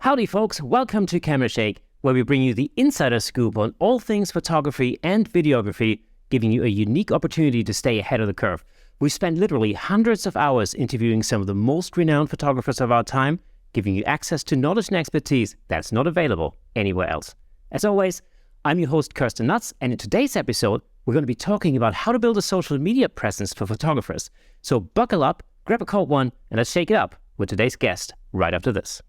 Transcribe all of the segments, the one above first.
Howdy folks, welcome to Camera Shake, where we bring you the insider scoop on all things photography and videography, giving you a unique opportunity to stay ahead of the curve. We spend literally hundreds of hours interviewing some of the most renowned photographers of our time, giving you access to knowledge and expertise that's not available anywhere else. As always, I'm your host Kirsten Nuts, and in today's episode, we're going to be talking about how to build a social media presence for photographers. So buckle up, grab a cold one, and let's shake it up with today's guest right after this.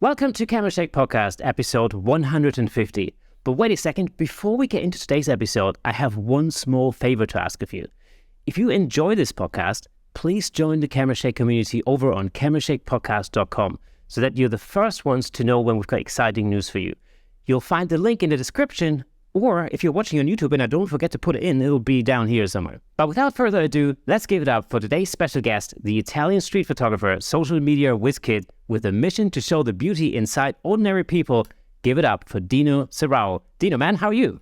Welcome to Camera Shake Podcast, episode 150. But wait a second, before we get into today's episode, I have one small favor to ask of you. If you enjoy this podcast, please join the Camera Shake community over on camerashakepodcast.com so that you're the first ones to know when we've got exciting news for you. You'll find the link in the description, or if you're watching on YouTube and I don't forget to put it in, it'll be down here somewhere. But without further ado, let's give it up for today's special guest, the Italian street photographer, social media whiz kid, with a mission to show the beauty inside ordinary people. Give it up for Dino Serrao. Dino, man, how are you?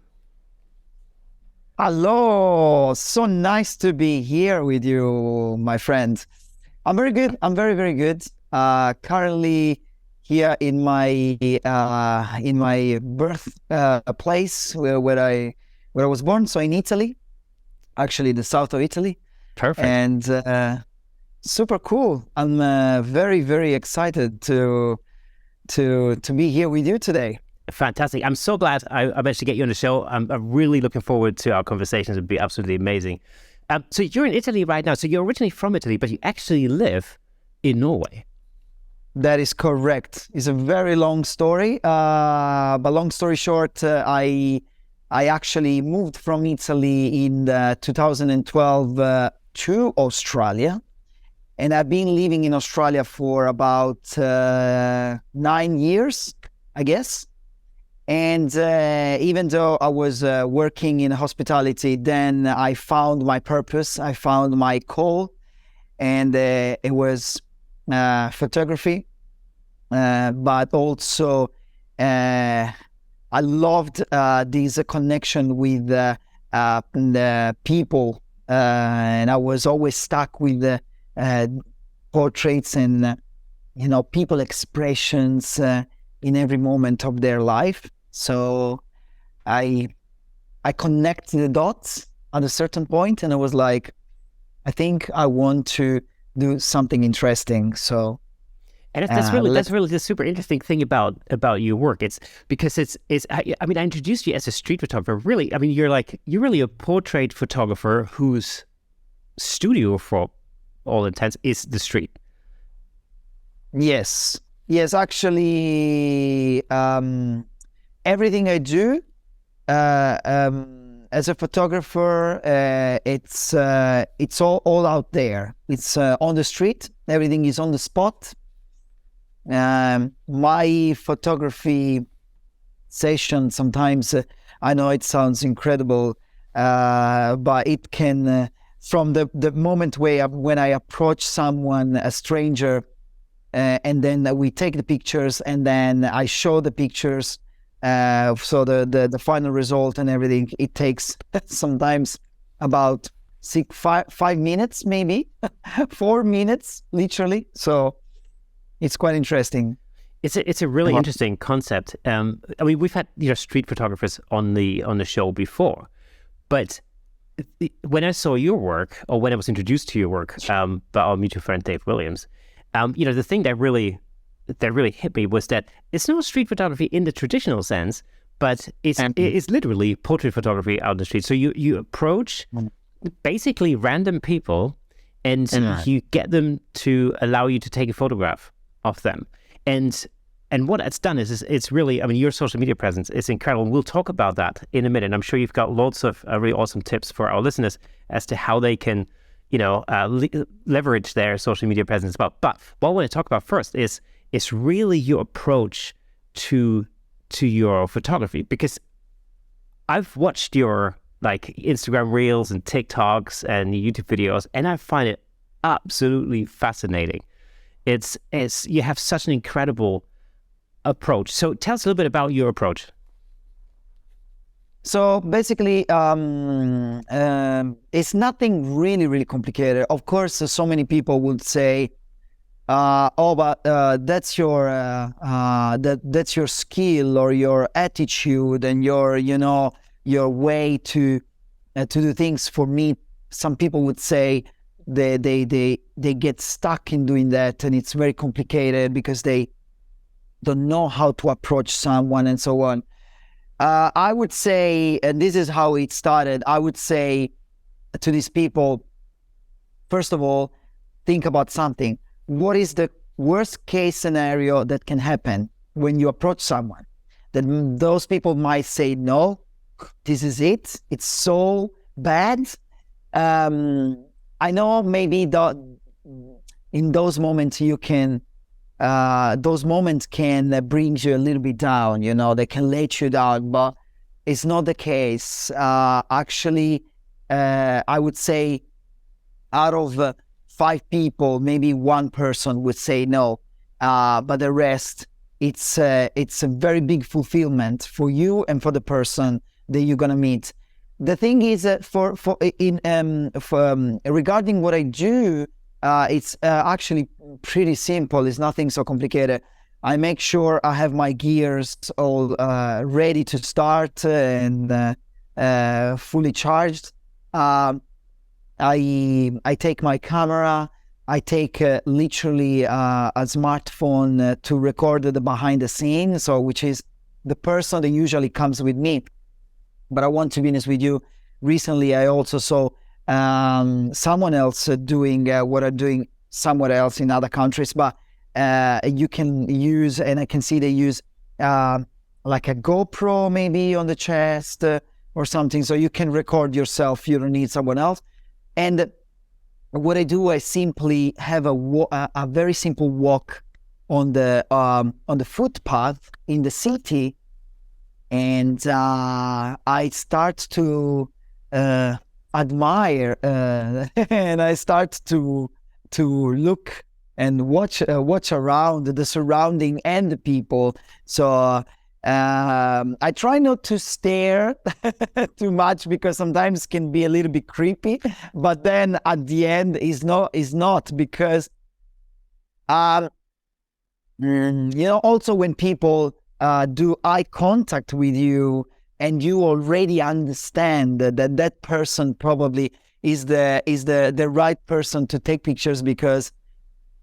Hello, so nice to be here with you, my friend. I'm very good. I'm very, very good. Currently here in my birth place where I was born, so in Italy, actually the south of Italy. Perfect. And super cool. I'm very, very excited to be here with you today. Fantastic. I'm so glad I managed to get you on the show. I'm really looking forward to our conversations. It'd be absolutely amazing. So you're in Italy right now. So you're originally from Italy, but you actually live in Norway. That is correct. It's a very long story, but long story short, I actually moved from Italy in 2012 to Australia, and I've been living in Australia for about 9 years, I guess. And even though I was working in hospitality, then I found my purpose, I found my call, and it was photography. But also I loved this connection with the people, and I was always stuck with the portraits and people expressions in every moment of their life. So I connected the dots at a certain point, and I was like, I think I want to do something interesting. So. And that's really the super interesting thing about your work. It's because I introduced you as a street photographer. Really, I mean, you're really a portrait photographer whose studio, for all intents, is the street. Yes. Actually, everything I do as a photographer, it's all out there. It's on the street. Everything is on the spot. My photography session sometimes, I know it sounds incredible, but it can, from the moment when I approach someone, a stranger, and then we take the pictures, and then I show the pictures, so the final result and everything, it takes sometimes about 5 minutes, maybe 4 minutes, literally. So it's quite interesting. It's a really interesting concept. We've had street photographers on the show before, but when I saw your work, or when I was introduced to your work by our mutual friend Dave Williams, the thing that really hit me was that it's not street photography in the traditional sense, but it's literally portrait photography out in the street. So you approach basically random people, and you get them to allow you to take a photograph of them, and what it's done is it's really, your social media presence is incredible, and we'll talk about that in a minute. I'm sure you've got lots of really awesome tips for our listeners as to how they can leverage their social media presence as well. But what I want to talk about first is really your approach to your photography, because I've watched your Instagram reels and TikToks and YouTube videos, and I find it absolutely fascinating. It's you have such an incredible approach. So tell us a little bit about your approach. So basically, it's nothing really complicated. Of course, so many people would say, "Oh, but that's your skill or your attitude and your way to do things." For me, some people would say they get stuck in doing that, and it's very complicated because they don't know how to approach someone and so on. I would say, and this is how it started, I would say to these people, first of all, think about something. What is the worst case scenario that can happen when you approach someone? That those people might say, no, this is it. It's so bad. I know maybe in those moments those moments can bring you a little bit down, they can let you down, but it's not the case. Actually, I would say out of 5 people, maybe 1 person would say no, but the rest, it's a very big fulfillment for you and for the person that you're gonna meet. The thing is, regarding what I do, it's actually pretty simple. It's nothing so complicated. I make sure I have my gears all ready to start and fully charged. I take my camera. I take literally a smartphone to record the behind the scenes, so which is the person that usually comes with me. But I want to be honest with you. Recently, I also saw someone else doing what I'm doing somewhere else in other countries, but you can use, and I can see they use like a GoPro maybe on the chest or something, so you can record yourself. You don't need someone else. And what I do, I simply have a very simple walk on the footpath in the city, and I start to admire and I start to look and watch around the surrounding and the people. So I try not to stare too much because sometimes it can be a little bit creepy, but then at the end is not because also when people do eye contact with you, and you already understand that person probably is the right person to take pictures because,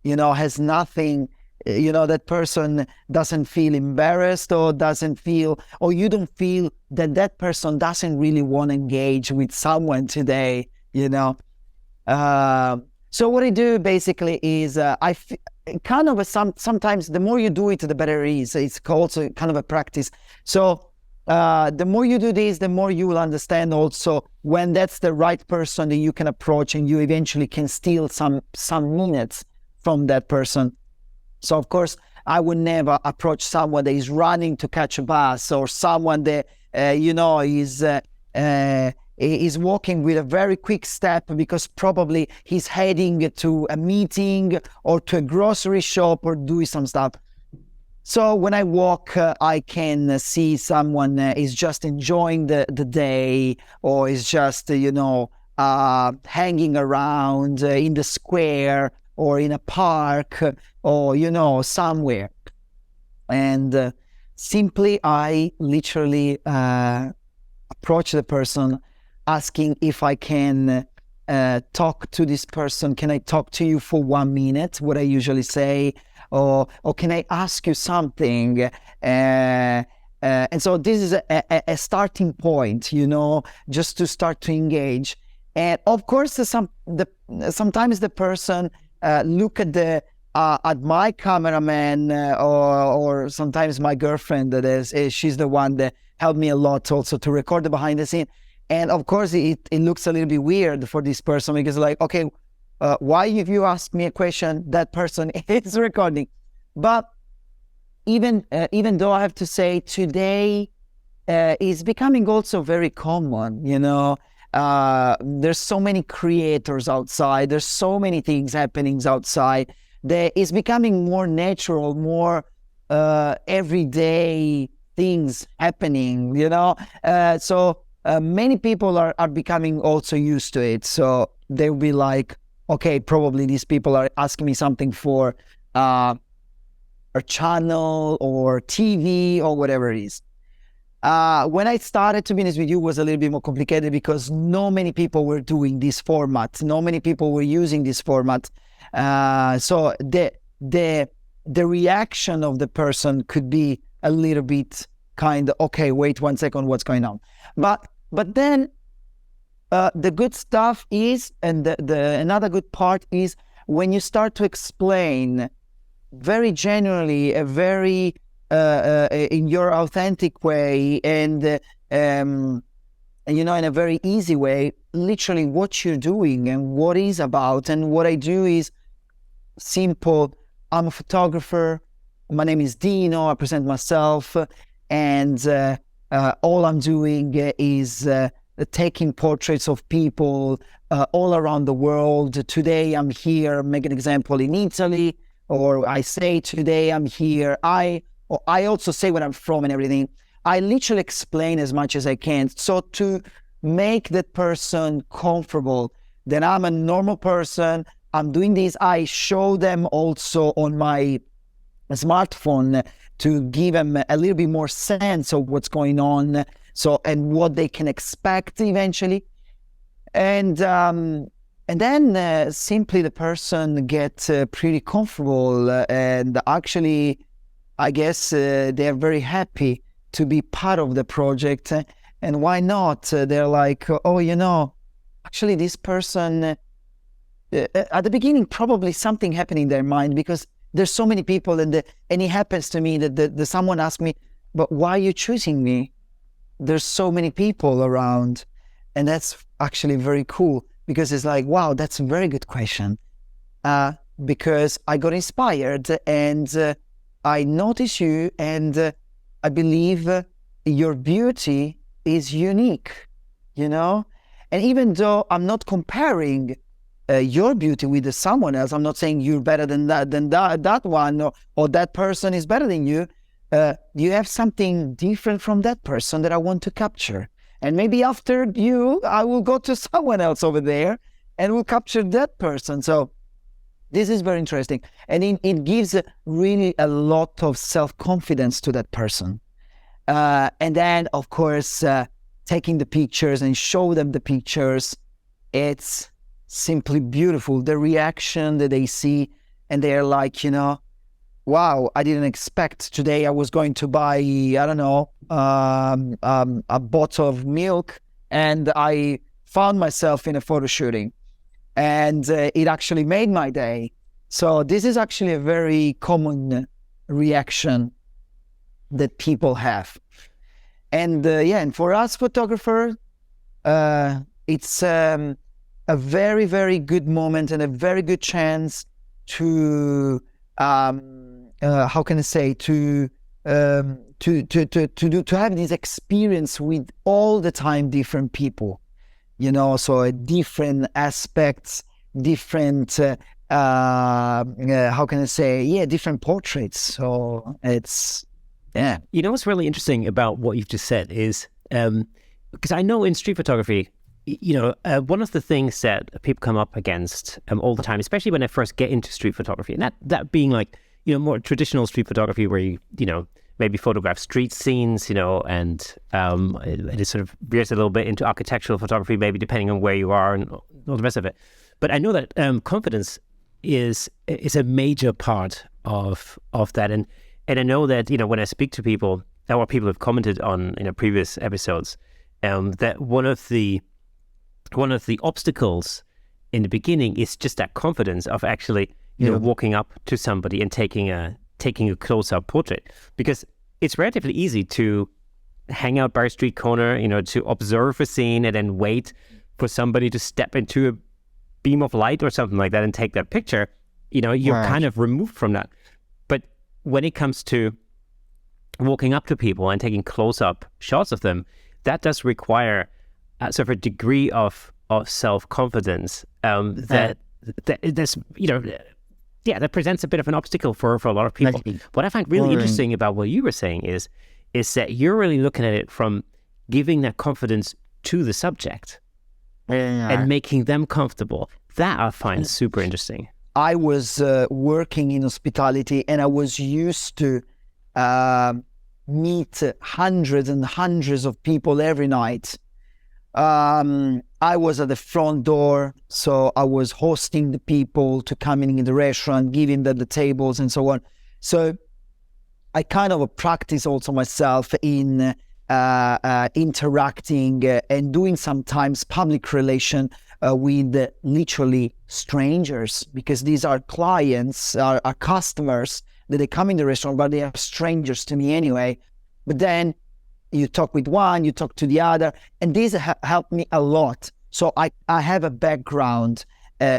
has nothing, that person doesn't feel embarrassed or you don't feel that person doesn't really want to engage with someone today, So what I do basically is sometimes the more you do it, the better it is. It's also kind of a practice. So the more you do this, the more you will understand also when that's the right person that you can approach, and you eventually can steal some minutes from that person. So of course, I would never approach someone that is running to catch a bus, or someone that is walking with a very quick step because probably he's heading to a meeting or to a grocery shop or doing some stuff. So when I walk, I can see someone is just enjoying the day, or is just, hanging around in the square or in a park or, somewhere. And simply, I literally approach the person asking if I can talk to this person. Can I talk to you for 1 minute? What I usually say. Or can I ask you something? And so this is a starting point, just to start to engage. And of course, sometimes the person look at my cameraman or sometimes my girlfriend. She's the one that helped me a lot also to record the behind the scene. And of course, it looks a little bit weird for this person because okay. Why, if you ask me a question, that person is recording? But even though I have to say today is becoming also very common, there's so many creators outside, there's so many things happening outside, that is becoming more natural, more everyday things happening, so many people are becoming also used to it. So they'll be like, okay, probably these people are asking me something for a channel or TV or whatever it is. When I started, to be honest with you, was a little bit more complicated because not many people were doing this format. Not many people were using this format. So the reaction of the person could be a little bit kind of, okay, wait 1 second, what's going on? But then the good stuff is, and another good part is when you start to explain very genuinely, a very in your authentic way, and in a very easy way, literally what you're doing and what it's about. And what I do is simple. I'm a photographer. My name is Dino. I present myself, and all I'm doing is taking portraits of people all around the world. Today I'm here, make an example, in Italy, or I say today I'm here. I also say where I'm from and everything. I literally explain as much as I can. So to make that person comfortable, that I'm a normal person, I'm doing this. I show them also on my smartphone to give them a little bit more sense of what's going on, and what they can expect eventually. And then simply the person gets pretty comfortable, and actually, I guess they're very happy to be part of the project. And why not? They're like, oh, actually this person, at the beginning, probably something happened in their mind, because there's so many people, and it happens to me that someone asks me, but why are you choosing me? There's so many people around. And that's actually very cool, because it's like, wow, that's a very good question. Because I got inspired, and I notice you, and I believe your beauty is unique, And even though I'm not comparing your beauty with someone else, I'm not saying you're better than that one, or that person is better than you. You have something different from that person that I want to capture. And maybe after you, I will go to someone else over there and will capture that person. So this is very interesting. And it gives really a lot of self-confidence to that person. And then, of course, taking the pictures and show them the pictures, it's simply beautiful. The reaction that they see, and they're like, wow, I didn't expect today I was going to buy, I don't know, a bottle of milk, and I found myself in a photo shooting, and it actually made my day. So this is actually a very common reaction that people have. And and for us photographers, it's a very, very good moment and a very good chance to how can I say, to have this experience with all the time different people, so different aspects, different how can I say, different portraits. So it's what's really interesting about what you've just said is because I know in street photography, one of the things that people come up against all the time, especially when I first get into street photography, and that being like, more traditional street photography where you maybe photograph street scenes, and it sort of veers a little bit into architectural photography, maybe depending on where you are and all the rest of it. But I know that confidence is a major part of that. And I know that, when I speak to people, or people have commented on, previous episodes, that one of the obstacles in the beginning is just that confidence of actually, walking up to somebody and taking a close-up portrait, because it's relatively easy to hang out by a street corner, to observe a scene and then wait for somebody to step into a beam of light or something like that and take that picture. You're kind of removed from that. But when it comes to walking up to people and taking close-up shots of them, that does require sort of a degree of self-confidence that presents a bit of an obstacle for a lot of people. What I find really interesting about what you were saying is is that you're really looking at it from giving that confidence to the subject and making them comfortable. That I find super interesting. I was working in hospitality, and I was used to meet hundreds and hundreds of people every night. I was at the front door, so I was hosting the people to come in the restaurant, giving them the tables and so on. So I kind of practice also myself in interacting and doing sometimes public relation with literally strangers, because these are clients, are customers that they come in the restaurant, but they are strangers to me anyway. But then you talk with one, you talk to the other, and this helped me a lot. So I have a background.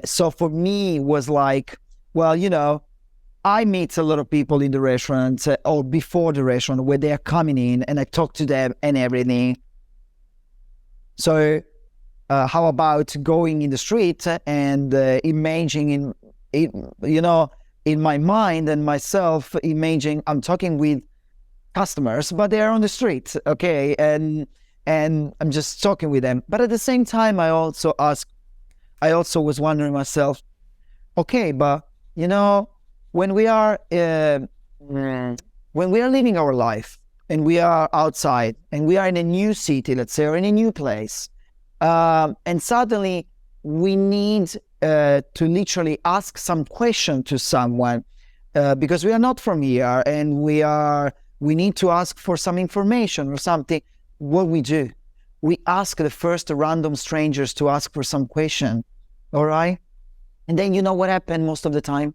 So for me, it was like, well, you know, I meet a lot of people in the restaurant or before the restaurant where they are coming in, and I talk to them and everything. So how about going in the street and imagining in my mind and myself, imagining I'm talking with customers, but they're on the street, okay, and I'm just talking with them. But at the same time, I also was wondering myself, okay, but you know, when we are living our life and we are outside and we are in a new city, let's say, or in a new place, and suddenly we need to literally ask some question to someone because we are not from here and we need to ask for some information or something. What we do, we ask the first random strangers to ask for some question, all right? And then you know what happened most of the time?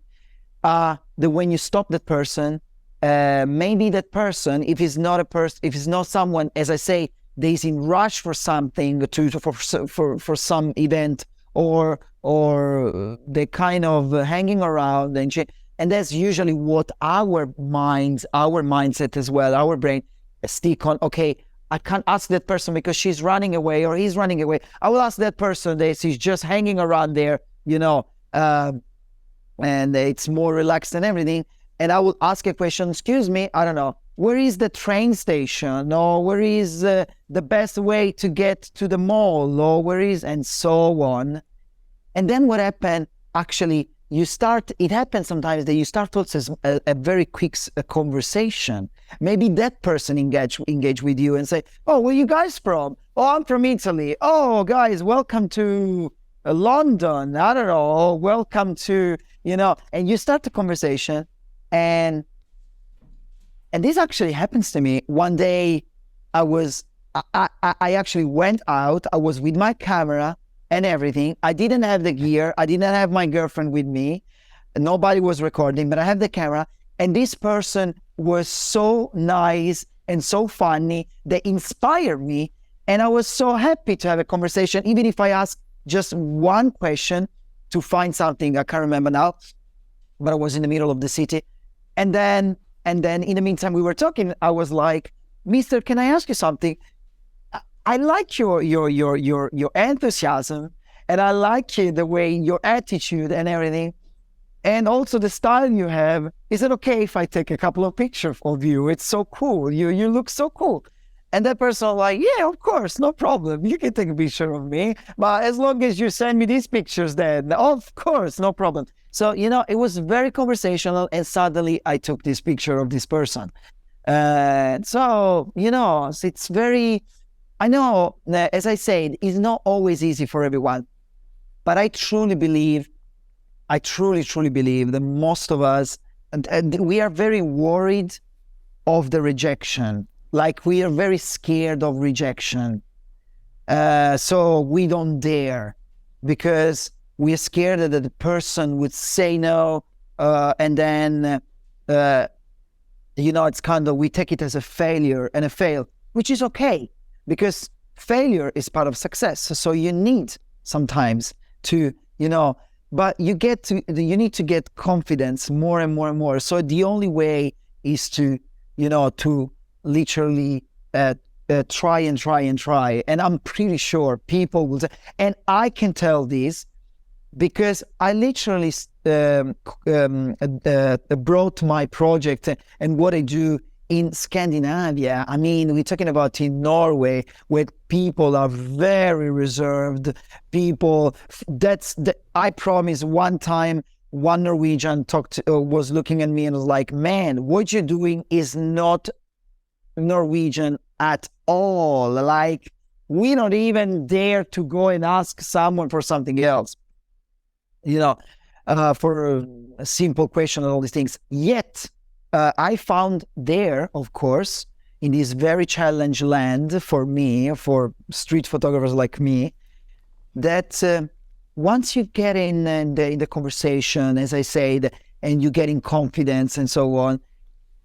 That when you stop that person, maybe that person, if it's not someone, as I say, that is in rush for something, for some event, or they're kind of hanging around, and that's usually what our mindset as well, our brain stick on. Okay, I can't ask that person because she's running away or he's running away. I will ask that person that he's just hanging around there, you know, and it's more relaxed and everything. And I will ask a question, excuse me, I don't know, where is the train station? Or where is the best way to get to the mall? Or where is, and so on. And then what happened, actually, it happens sometimes that you start also a very quick conversation. Maybe that person engage with you and say, oh, where are you guys from? Oh, I'm from Italy. Oh, guys, welcome to London. I don't know. Oh, welcome to, you know, and you start the conversation. And this actually happens to me. One day I actually went out. I was with my camera and everything. I didn't have the gear. I didn't have my girlfriend with me. Nobody was recording, but I have the camera. And this person was so nice and so funny. They inspired me. And I was so happy to have a conversation, even if I asked just one question to find something. I can't remember now, but I was in the middle of the city. And then in the meantime, we were talking. I was like, Mister, can I ask you something? I like your enthusiasm, and I like the way your attitude and everything, and also the style you have. Is it okay if I take a couple of pictures of you? It's so cool. You look so cool. And that person was like, yeah, of course, no problem. You can take a picture of me, but as long as you send me these pictures, then of course, no problem. So, you know, it was very conversational, and suddenly I took this picture of this person. So, you know, it's very, I know, as I said, it's not always easy for everyone, but I truly believe that most of us, and we are very worried of the rejection. Like, we are very scared of rejection. So we don't dare, because we are scared that the person would say no, and then, you know, it's kind of, we take it as a failure and a fail, which is okay, because failure is part of success. So you need sometimes to, you know, but you need to get confidence more and more and more. So the only way is to, you know, to literally try and try and try. And I'm pretty sure people will, and I can tell this because I literally brought my project and what I do in Scandinavia, I mean, we're talking about in Norway, where people are very reserved. People, I promise. One time, one Norwegian was looking at me and was like, "Man, what you're doing is not Norwegian at all. Like, we don't even dare to go and ask someone for something else, for a simple question and all these things." Yet, I found there, of course, in this very challenge land for me, for street photographers like me, that once you get in the conversation, as I said, and you get in confidence and so on,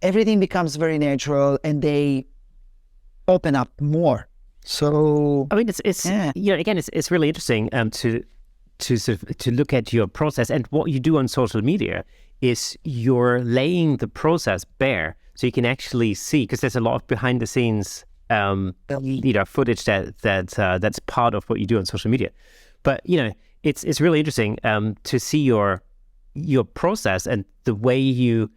everything becomes very natural and they open up more. So I mean, it's again, it's really interesting to look at your process, and what you do on social media is you're laying the process bare, so you can actually see, because there's a lot of behind the scenes footage that's part of what you do on social media. But it's really interesting to see your process and the way you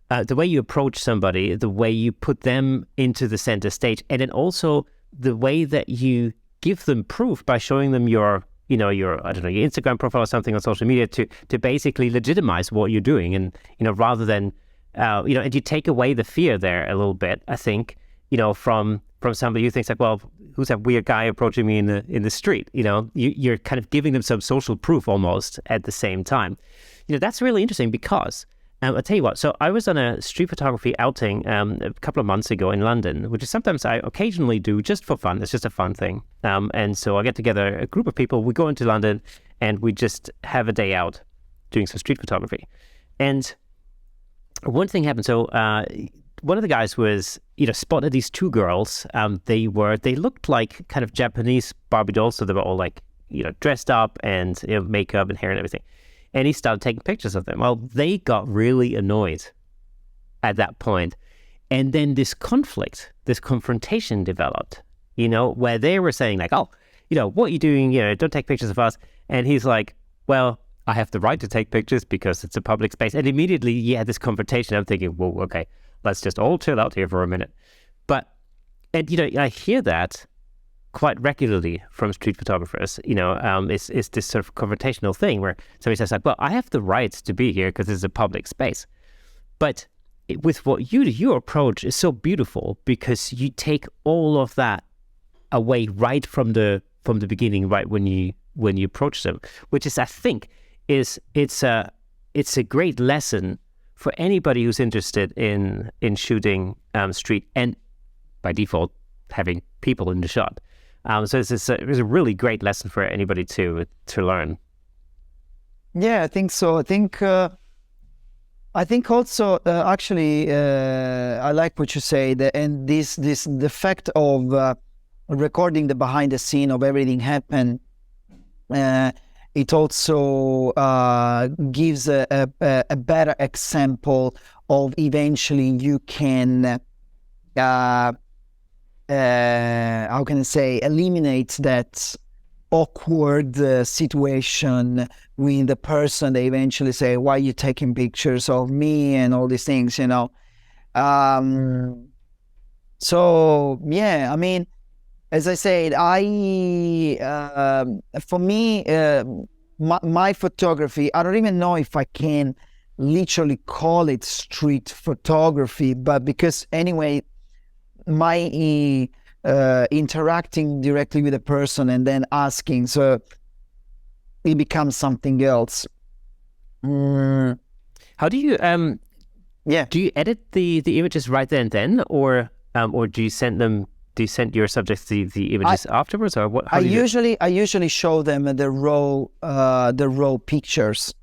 approach somebody, the way you put them into the center stage, and then also the way that you give them proof by showing them your your Instagram profile or something on social media to basically legitimize what you're doing, and rather than and you take away the fear there a little bit, I think, from somebody who thinks like, well, who's that weird guy approaching me in the street? You're kind of giving them some social proof almost at the same time. That's really interesting, because I'll tell you what. So I was on a street photography outing a couple of months ago in London, which is sometimes I occasionally do just for fun. It's just a fun thing. And so I get together a group of people. We go into London and we just have a day out doing some street photography. And one thing happened. So one of the guys was, spotted these two girls. They looked like kind of Japanese Barbie dolls. So they were all like, dressed up and makeup and hair and everything. And he started taking pictures of them. Well, they got really annoyed at that point. And then this confrontation developed, where they were saying like, oh, what are you doing? Don't take pictures of us. And he's like, well, I have the right to take pictures because it's a public space. And immediately you had this confrontation. I'm thinking, whoa, okay, let's just all chill out here for a minute. And I hear that quite regularly from street photographers. It's this sort of confrontational thing where somebody says like, well, I have the right to be here because it's a public space. But with what you do, your approach is so beautiful, because you take all of that away right from the beginning, right when you approach them, which is, I think, it's a great lesson for anybody who's interested in shooting street, and by default having people in the shot. So it's a really great lesson for anybody to learn. Yeah, I think so. I think also actually I like what you say, and the fact of recording the behind the scene of everything happen. It also gives a better example of eventually you can. How can I say, eliminate that awkward situation with the person. They eventually say, why are you taking pictures of me and all these things, So yeah, I mean, as I said, for me, my photography, I don't even know if I can literally call it street photography, but because anyway, my interacting directly with a person and then asking, so it becomes something else. How do you do you edit the images right then and then, or do you send them? Do you send your subjects the images afterwards, or what? I usually show them the raw pictures.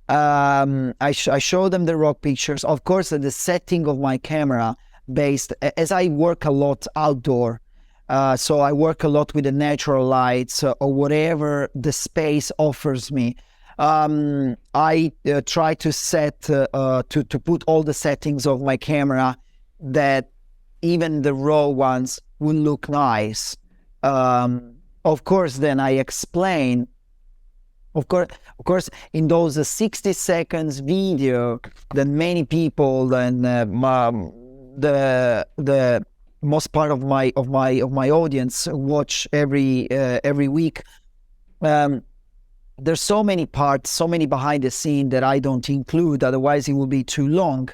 I show them the raw pictures. Of course, the setting of my camera, based as I work a lot outdoor, so I work a lot with the natural lights or whatever the space offers me. I try to set to put all the settings of my camera that even the raw ones will look nice. Of course, then I explain. Of course, in those 60 seconds video that many people then the most part of my audience watch every week. There's so many parts, so many behind the scene that I don't include, otherwise it will be too long.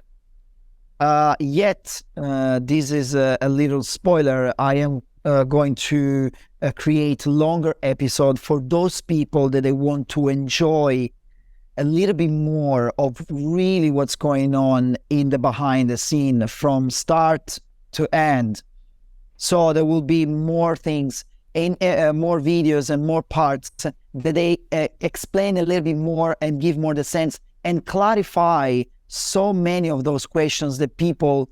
Yet, this is a little spoiler. I am going to create longer episode for those people that they want to enjoy a little bit more of really what's going on in the behind the scene from start to end. So there will be more things in more videos and more parts that they explain a little bit more and give more the sense and clarify so many of those questions that people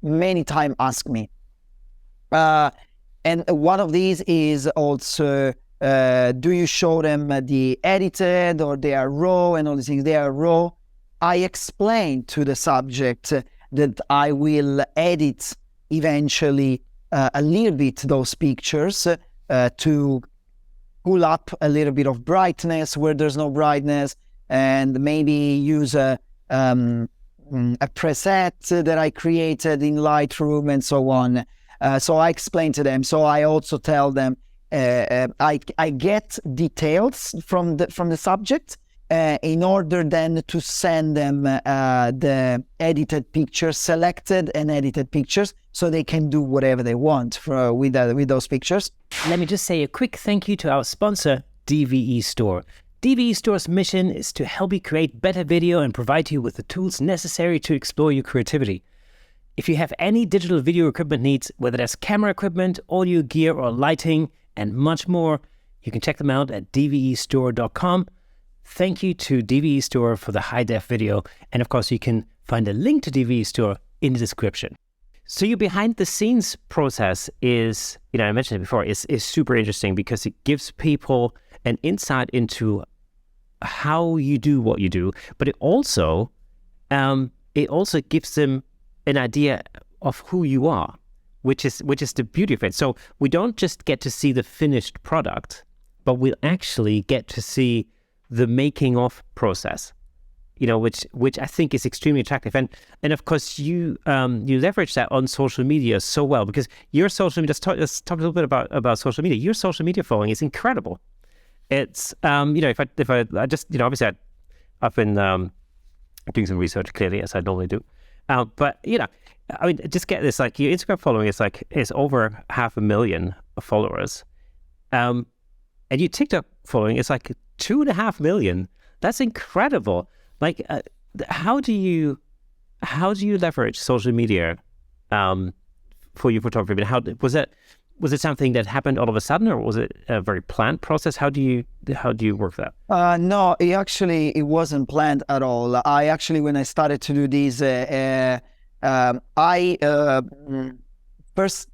many times ask me. And one of these is also, do you show them the edited or they are raw and all these things? They are raw. I explain to the subject that I will edit eventually a little bit those pictures to pull up a little bit of brightness where there's no brightness, and maybe use a preset that I created in Lightroom and so on. So I explain to them. So I also tell them I get details from the subject in order then to send them the edited pictures, selected and edited pictures, so they can do whatever they want with those pictures. Let me just say a quick thank you to our sponsor, DVE Store. DVE Store's mission is to help you create better video and provide you with the tools necessary to explore your creativity. If you have any digital video equipment needs, whether that's camera equipment, audio gear, or lighting, and much more, you can check them out at dvestore.com. Thank you to DVE Store for the high-def video. And of course, you can find a link to DVE Store in the description. So your behind-the-scenes process is, I mentioned it before, is super interesting because it gives people an insight into how you do what you do, but it also gives them an idea of who you are, which is the beauty of it. So we don't just get to see the finished product, but we'll actually get to see the making of process, which I think is extremely attractive. And of course you leverage that on social media so well, because your social media, let's talk a little bit about social media. Your social media following is incredible. It's if I just obviously I've been doing some research, clearly, as I normally do. But just get this, like your Instagram following is over 500,000 followers, and your TikTok following is like 2.5 million. That's incredible. Like, how do you leverage social media for your photography? How was it something that happened all of a sudden, or was it a very planned process? How do you work that? No, it wasn't planned at all. I actually, when I started to do these,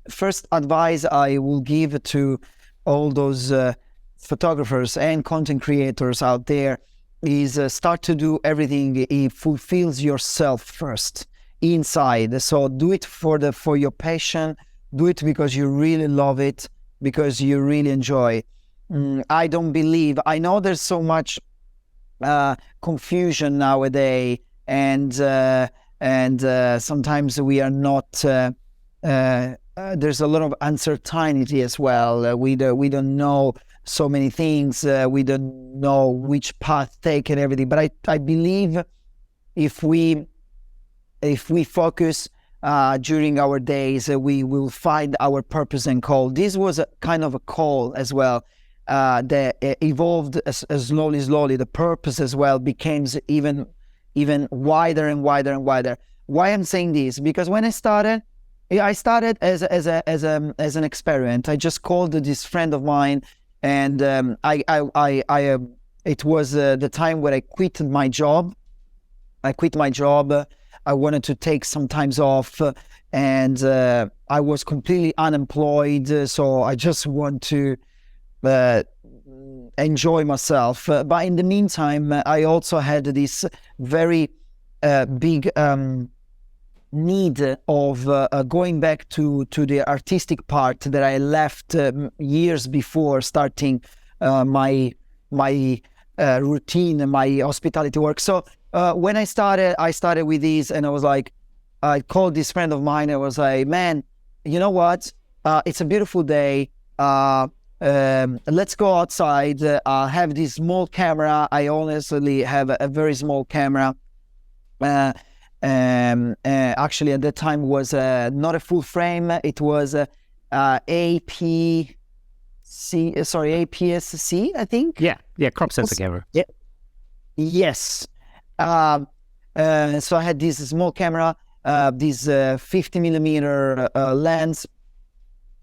first advice I will give to all those photographers and content creators out there is start to do everything. It fulfills yourself first inside. So do it for your passion. Do it because you really love it, because you really enjoy. I know there's so much confusion nowadays, and sometimes we are not. There's a lot of uncertainty as well. We don't know so many things. We don't know which path take and everything. But I believe if we focus during our days, we will find our purpose and call. This was a kind of a call as well that evolved slowly. The purpose as well became even wider and wider and wider. Why I'm saying this? Because when I started as an experiment. I just called this friend of mine, and it was the time where I quit my job. I wanted to take some times off, and I was completely unemployed, so I just want to enjoy myself. But in the meantime, I also had this very big need of going back to the artistic part that I left years before starting my routine, my hospitality work. So when I started with these, and I was like, I called this friend of mine. I was like, man, you know what? It's a beautiful day. Let's go outside. I have this small camera. I honestly have a very small camera. Actually, at that time was not a full frame. It was APS-C, I think. Yeah, crop sensor camera. Yeah. Yes. So I had this small camera, this 50 millimeter lens,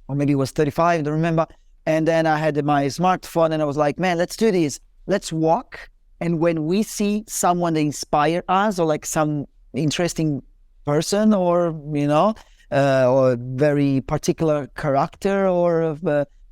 or maybe it was 35, I don't remember. And then I had my smartphone, and I was like, man, let's do this. Let's walk. And when we see someone that inspire us, or like some interesting person, or, you know, or very particular character or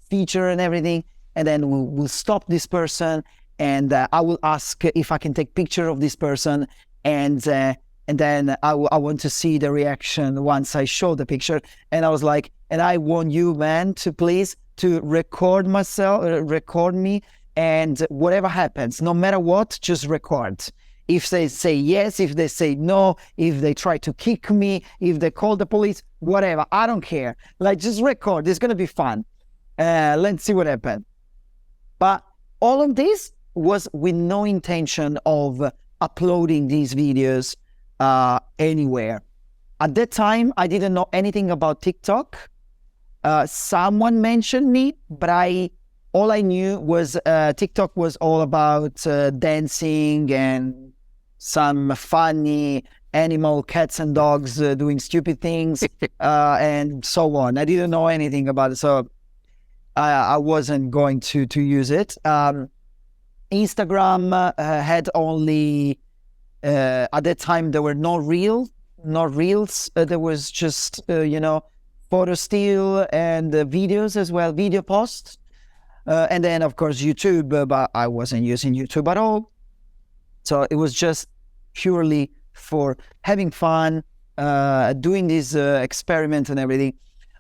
feature and everything, and then we'll stop this person, and I will ask if I can take picture of this person, and then I want to see the reaction once I show the picture. And I was like, and I want you, man, to please to record me, and whatever happens, no matter what, just record. If they say yes, if they say no, if they try to kick me, if they call the police, whatever, I don't care. Like, just record. It's gonna be fun. Let's see what happens. But all of this was with no intention of uploading these videos anywhere. At that time, I didn't know anything about TikTok. Someone mentioned me, but all I knew was TikTok was all about dancing and some funny animal, cats and dogs doing stupid things and so on. I didn't know anything about it, so I wasn't going to use it. Instagram had only, at that time, there were no reels. There was just, photo still and videos as well, video posts. And then, of course, YouTube, but I wasn't using YouTube at all. So it was just purely for having fun, doing this experiment and everything.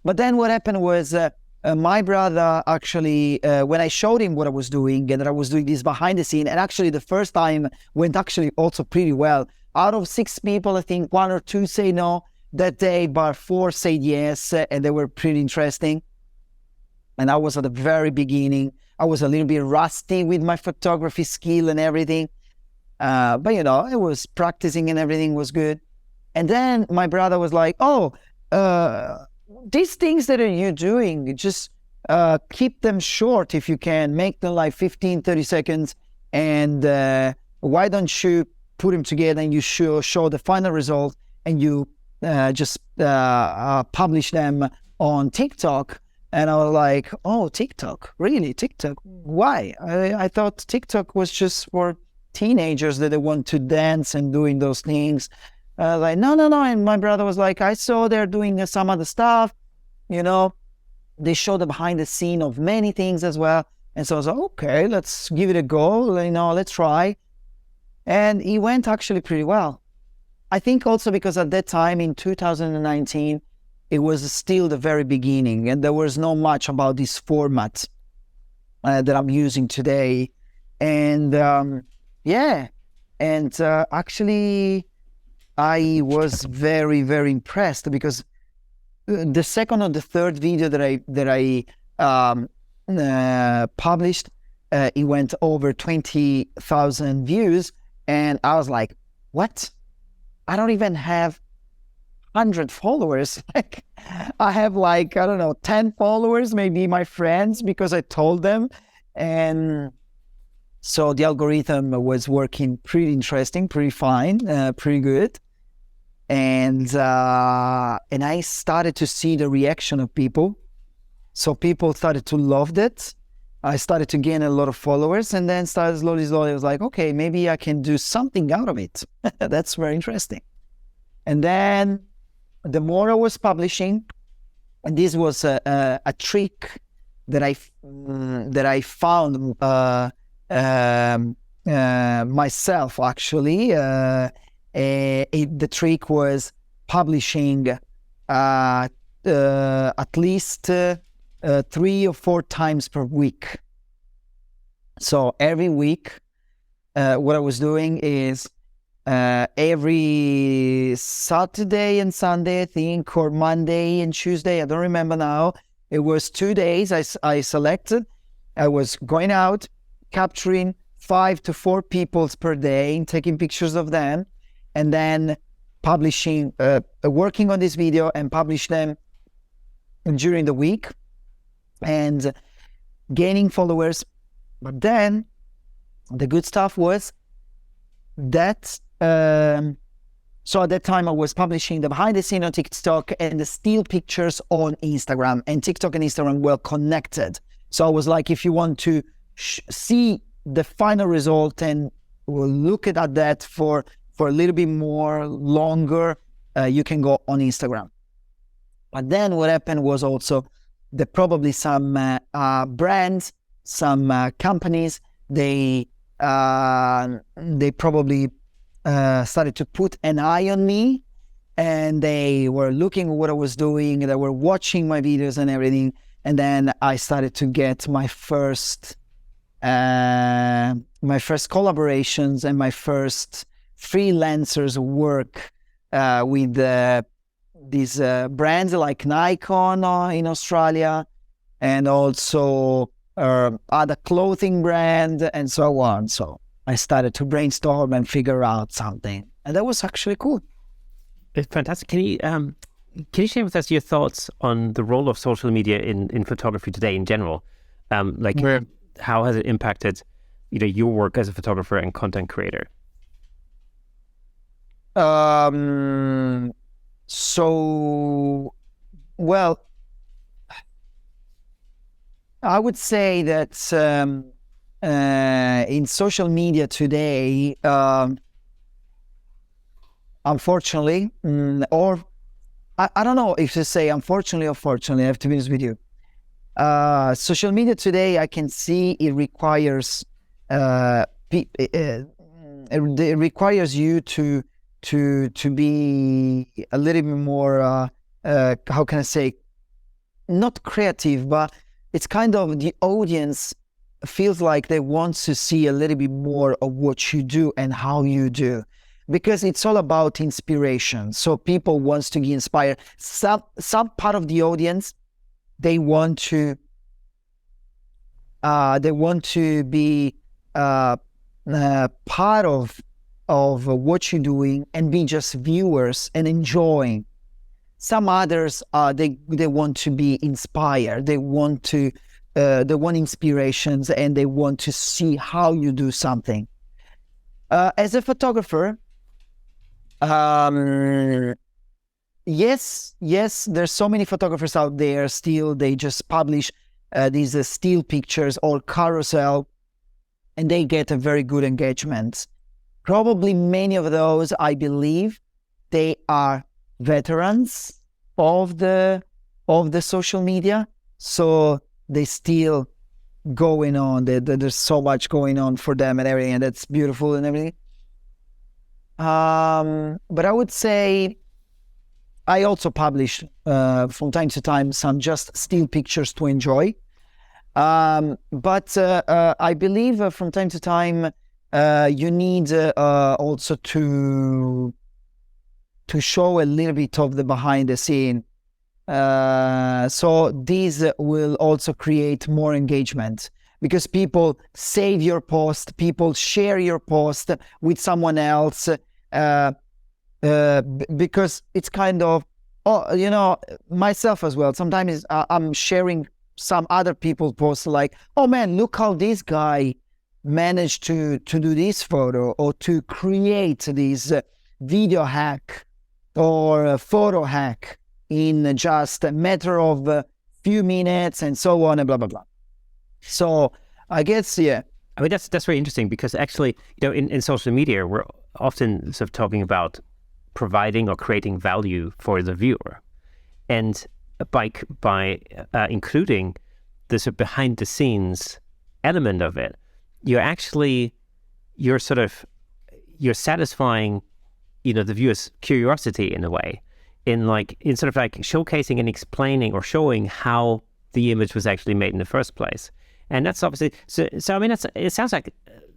But then what happened was my brother actually, when I showed him what I was doing, and that I was doing this behind the scene, and actually the first time went actually also pretty well. Out of 6 people, I think 1 or 2 say no that day, but 4 said yes, and they were pretty interesting. And I was at the very beginning. I was a little bit rusty with my photography skill and everything. But, it was practicing and everything was good. And then my brother was like, oh, these things that you're doing, just keep them short if you can. Make them like 15, 30 seconds. And why don't you put them together and you show the final result, and you just publish them on TikTok. And I was like, oh, TikTok, really? TikTok? Why? I thought TikTok was just for teenagers that they want to dance and doing those things. Like, no. And my brother was like, I saw they're doing some other stuff. They show the behind the scene of many things as well. And so I was like, okay, let's give it a go. Let's try. And it went actually pretty well. I think also because at that time in 2019, it was still the very beginning, and there was not much about this format that I'm using today. And actually I was very, very impressed, because the second or the third video that I published, it went over 20,000 views, and I was like, what? I don't even have 100 followers. Like, I have I don't know, 10 followers, maybe my friends, because I told them. And so the algorithm was working pretty interesting, pretty fine, pretty good. And I started to see the reaction of people. So people started to love it. I started to gain a lot of followers, and then started slowly, I was like, okay, maybe I can do something out of it. That's very interesting. And then the more I was publishing, and this was a trick that I found myself, actually. The trick was publishing at least 3 or 4 times per week. So every week, what I was doing is every Saturday and Sunday, I think, or Monday and Tuesday. I don't remember now. It was 2 days I selected. I was going out, capturing 5 to 4 people per day, taking pictures of them, and then publishing, working on this video and publish them during the week and gaining followers. But then the good stuff was that, so at that time I was publishing the behind the scene on TikTok and the still pictures on Instagram, and TikTok and Instagram were connected. So I was like, if you want to see the final result and we'll look at that for a little bit more longer, you can go on Instagram. But then what happened was also that probably some brands, some companies, they probably started to put an eye on me, and they were looking at what I was doing, they were watching my videos and everything. And then I started to get my first collaborations and my first freelancers work with these brands like Nikon in Australia, and also other clothing brand and so on. So I started to brainstorm and figure out something, and that was actually cool. It's fantastic. Can you share with us your thoughts on the role of social media in photography today in general? How has it impacted, your work as a photographer and content creator? So, well, I would say that in social media today, unfortunately, or I don't know if to say unfortunately or fortunately, I have to be honest with you. Social media today, I can see it requires it requires you to be a little bit more how can I say, not creative, but it's kind of the audience feels like they want to see a little bit more of what you do and how you do, because it's all about inspiration. So people wants to get inspired. Some part of the audience, they want to be part of what you're doing and be just viewers and enjoying. Some others, they want to be inspired. They want inspirations, and they want to see how you do something. As a photographer, yes, there's so many photographers out there still. They just publish these still pictures or carousel, and they get a very good engagement. Probably many of those, I believe, they are veterans of the social media, so they still going on. There's so much going on for them and everything, and that's beautiful and everything. But I would say I also publish from time to time some just still pictures to enjoy. But I believe from time to time you need also to show a little bit of the behind the scene. So these will also create more engagement, because people save your post, people share your post with someone else, because it's kind of, myself as well. Sometimes I'm sharing some other people's posts like, oh man, look how this guy managed to do this photo, or to create this video hack or a photo hack in just a matter of a few minutes, and so on and blah, blah, blah. So I guess, yeah. I mean, that's very interesting, because actually, in social media, we're often sort of talking about providing or creating value for the viewer. And by including this behind the scenes element of it, you're satisfying, the viewer's curiosity in a way, in sort of like showcasing and explaining or showing how the image was actually made in the first place. And that's obviously, so I mean, it sounds like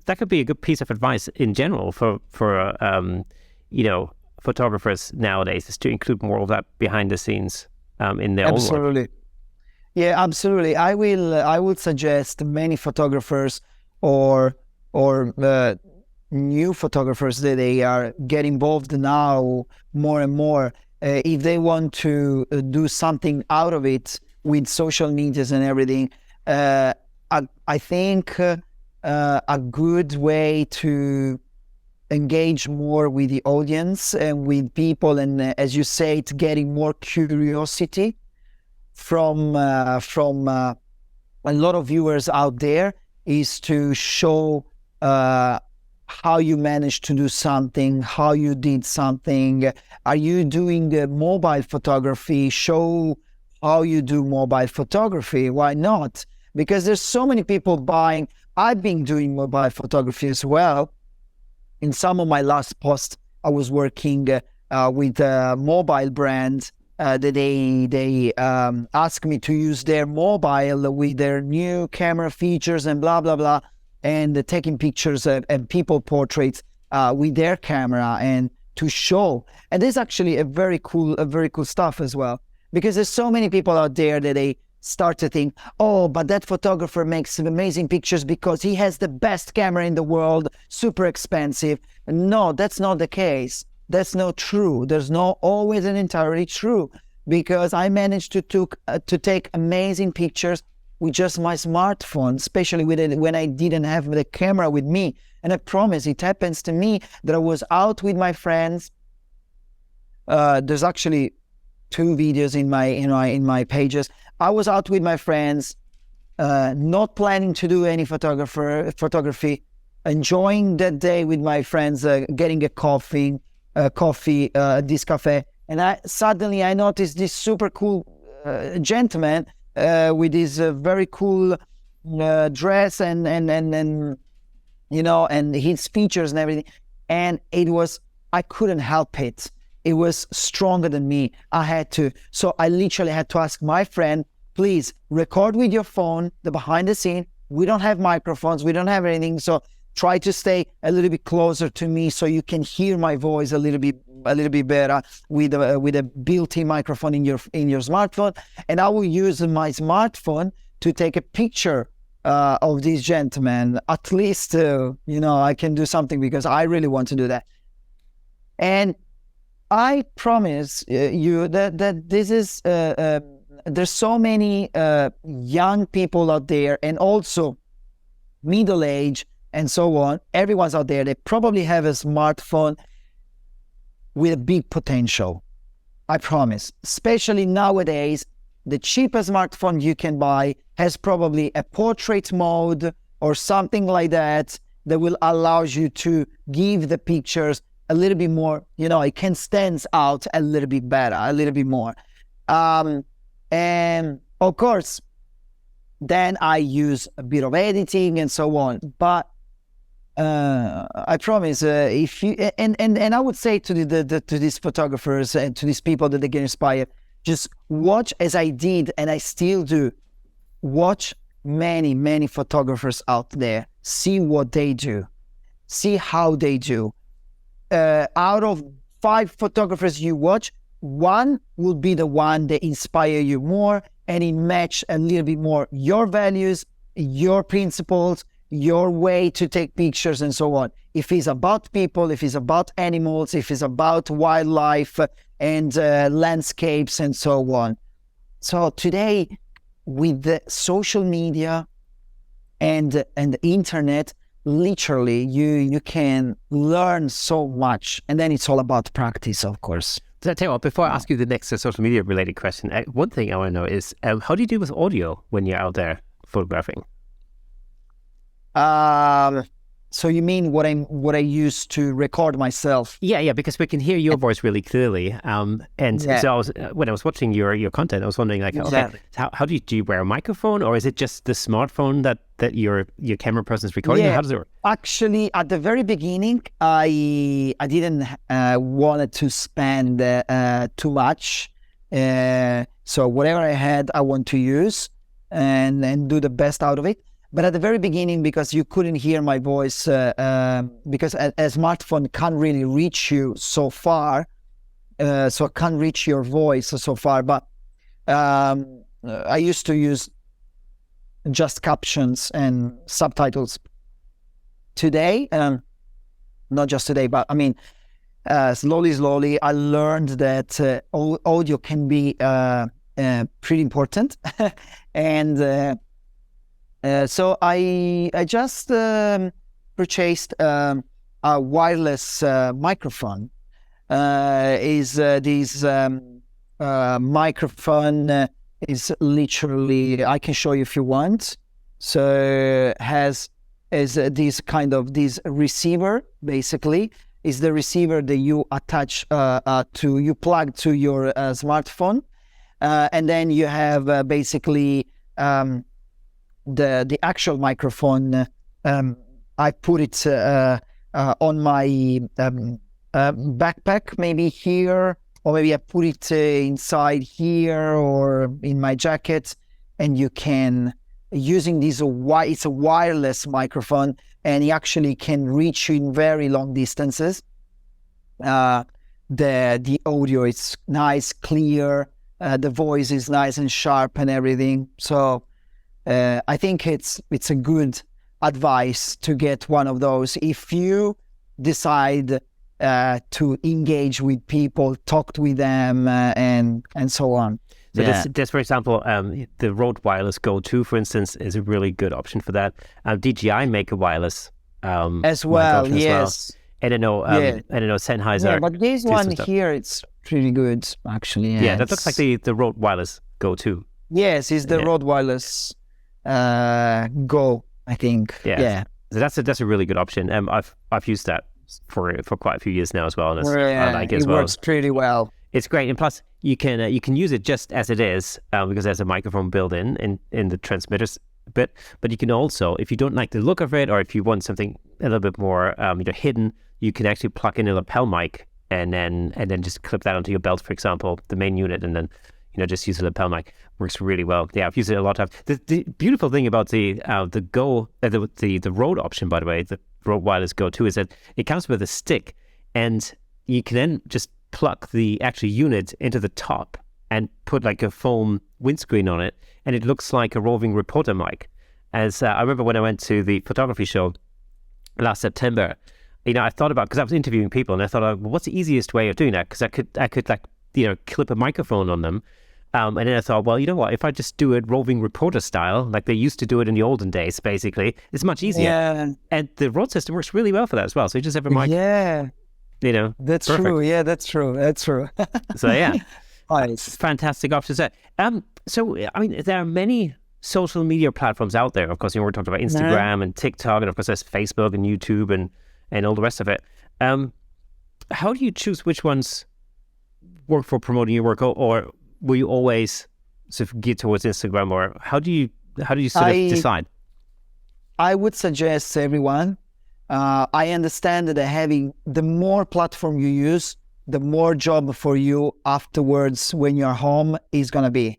that could be a good piece of advice in general for photographers nowadays, is to include more of that behind the scenes in their own work. Absolutely. Yeah, absolutely. I would suggest many photographers or new photographers that they are get involved now more and more. If they want to do something out of it with social medias and everything, I think a good way to engage more with the audience and with people, and as you say, it's getting more curiosity from a lot of viewers out there, is to show how you managed to do something, how you did something. Are you doing mobile photography? Show how you do mobile photography. Why not? Because there's so many people buying. I've been doing mobile photography as well. In some of my last posts, I was working with a mobile brand that they asked me to use their mobile with their new camera features and blah, blah, blah, and taking pictures and people portraits with their camera and to show. And this is actually a very cool stuff as well, because there's so many people out there that they start to think, oh, but that photographer makes some amazing pictures because he has the best camera in the world, super expensive. No, that's not the case. That's not true. There's not always an entirely true, because I managed to take amazing pictures with just my smartphone, especially when I didn't have the camera with me. And I promise, it happens to me that I was out with my friends. There's actually 2 videos in my pages. I was out with my friends, not planning to do any photography, enjoying that day with my friends, getting a coffee, this cafe, and suddenly I noticed this super cool gentleman with his very cool dress and his features and everything, and I couldn't help it. It was stronger than me. So I literally had to ask my friend, please record with your phone, the behind the scene. We don't have microphones, we don't have anything, so try to stay a little bit closer to me so you can hear my voice a little bit better with a built-in microphone in your smartphone. And I will use my smartphone to take a picture of this gentleman. At least I can do something, because I really want to do that. And I promise you that this is there's so many young people out there, and also middle age and so on. Everyone's out there. They probably have a smartphone with a big potential. I promise. Especially nowadays, the cheapest smartphone you can buy has probably a portrait mode or something like that will allow you to give the pictures a little bit more, it can stand out a little bit better, a little bit more. And of course, then I use a bit of editing and so on. But I promise, if you and I would say to to these photographers and to these people that they get inspired, just watch, as I did and I still do, watch many photographers out there. See what they do. See how they do. Out of 5 photographers you watch, 1 will be the one that inspire you more, and it match a little bit more your values, your principles, your way to take pictures and so on. If it's about people, if it's about animals, if it's about wildlife and landscapes and so on. So today, with the social media and the internet, literally you can learn so much, and then it's all about practice, of course. So I tell you what, before I ask you the next social media related question, one thing I want to know is how do you do with audio when you're out there photographing? So you mean what I use to record myself? Yeah, because we can hear your voice really clearly. So when I was watching your content, I was wondering, like, exactly. Okay, how do you wear a microphone, or is it just the smartphone that your camera person is recording? Yeah, how does it work? Actually, at the very beginning, I didn't wanted to spend too much. So whatever I had, I want to use and do the best out of it. But at the very beginning, because you couldn't hear my voice, because a smartphone can't really reach you so far, so it can't reach your voice so far. But I used to use just captions and subtitles. Today, not just today, but I mean, slowly, I learned that audio can be pretty important, and so I just purchased a wireless microphone. This microphone is literally, I can show you if you want. So is this receiver, basically is the receiver that you attach you plug to your smartphone, and then you have basically the actual microphone. I put it on my backpack, maybe here, or maybe I put it inside here or in my jacket, and you can, using this, it's a wireless microphone, and it actually can reach you in very long distances. The audio is nice, clear, the voice is nice and sharp and everything. So I think it's a good advice to get one of those if you decide to engage with people, talk with them, and so on. So this, for example, the Rode Wireless Go 2, for instance, is a really good option for that. DJI make a wireless as well, yes. And I know Sennheiser. Yeah, but this one here, it's pretty good, actually. Yeah, that looks like the Rode Wireless Go 2. Yes, it's the Rode Wireless Go, I think. Yeah. So that's a really good option. I've used that for quite a few years now as well, and I like it as well. It works pretty well. It's great, and plus you can use it just as it is because there's a microphone built in the transmitters bit. But you can also, if you don't like the look of it, or if you want something a little bit more hidden, you can actually plug in a lapel mic and then just clip that onto your belt, for example, the main unit, and then just use a lapel mic. Works really well. Yeah, I've used it a lot of times. The beautiful thing about the Rode option, by the way, the Rode Wireless Go 2, is that it comes with a stick, and you can then just plug the actual unit into the top and put like a foam windscreen on it, and it looks like a roving reporter mic. As I remember when I went to the photography show last September, I thought about, because I was interviewing people, and I thought, well, what's the easiest way of doing that? Because I could like clip a microphone on them. And then I thought, well, you know what? If I just do it roving reporter style, like they used to do it in the olden days, basically, it's much easier. Yeah. And the Rode system works really well for that as well. So you just have a mic. Yeah. That's perfect. True. Yeah, that's true. So yeah, nice. Fantastic options there. So I mean, there are many social media platforms out there. Of course, we're talking about Instagram and TikTok, and of course there's Facebook and YouTube and all the rest of it. How do you choose which ones work for promoting your work, or will you always sort of gear towards Instagram, or how do you sort of decide? I would suggest everyone. I understand that having the more platform you use, the more job for you afterwards when you're home is gonna be.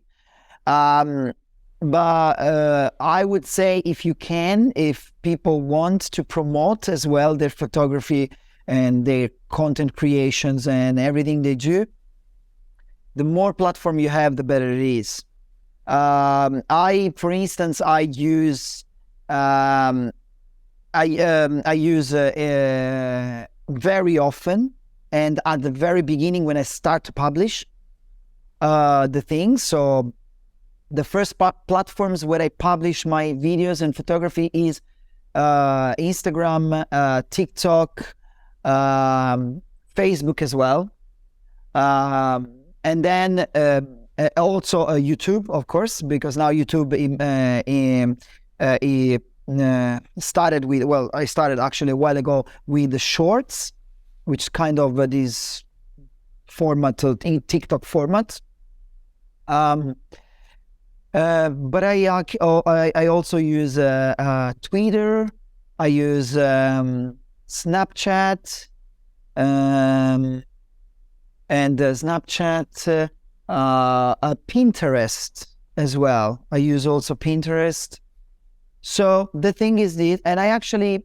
But I would say if people want to promote as well their photography and their content creations and everything they do, the more platform you have, the better it is. For instance, I use very often, and at the very beginning when I start to publish the things. So the first platforms where I publish my videos and photography is Instagram, TikTok, Facebook as well. And then also YouTube, of course, because now YouTube started with, well, I started actually a while ago with the shorts, which is kind of this format, TikTok format. But I also use Twitter, I use Snapchat, and Snapchat, Pinterest as well. I use also Pinterest. So the thing is this, and I actually,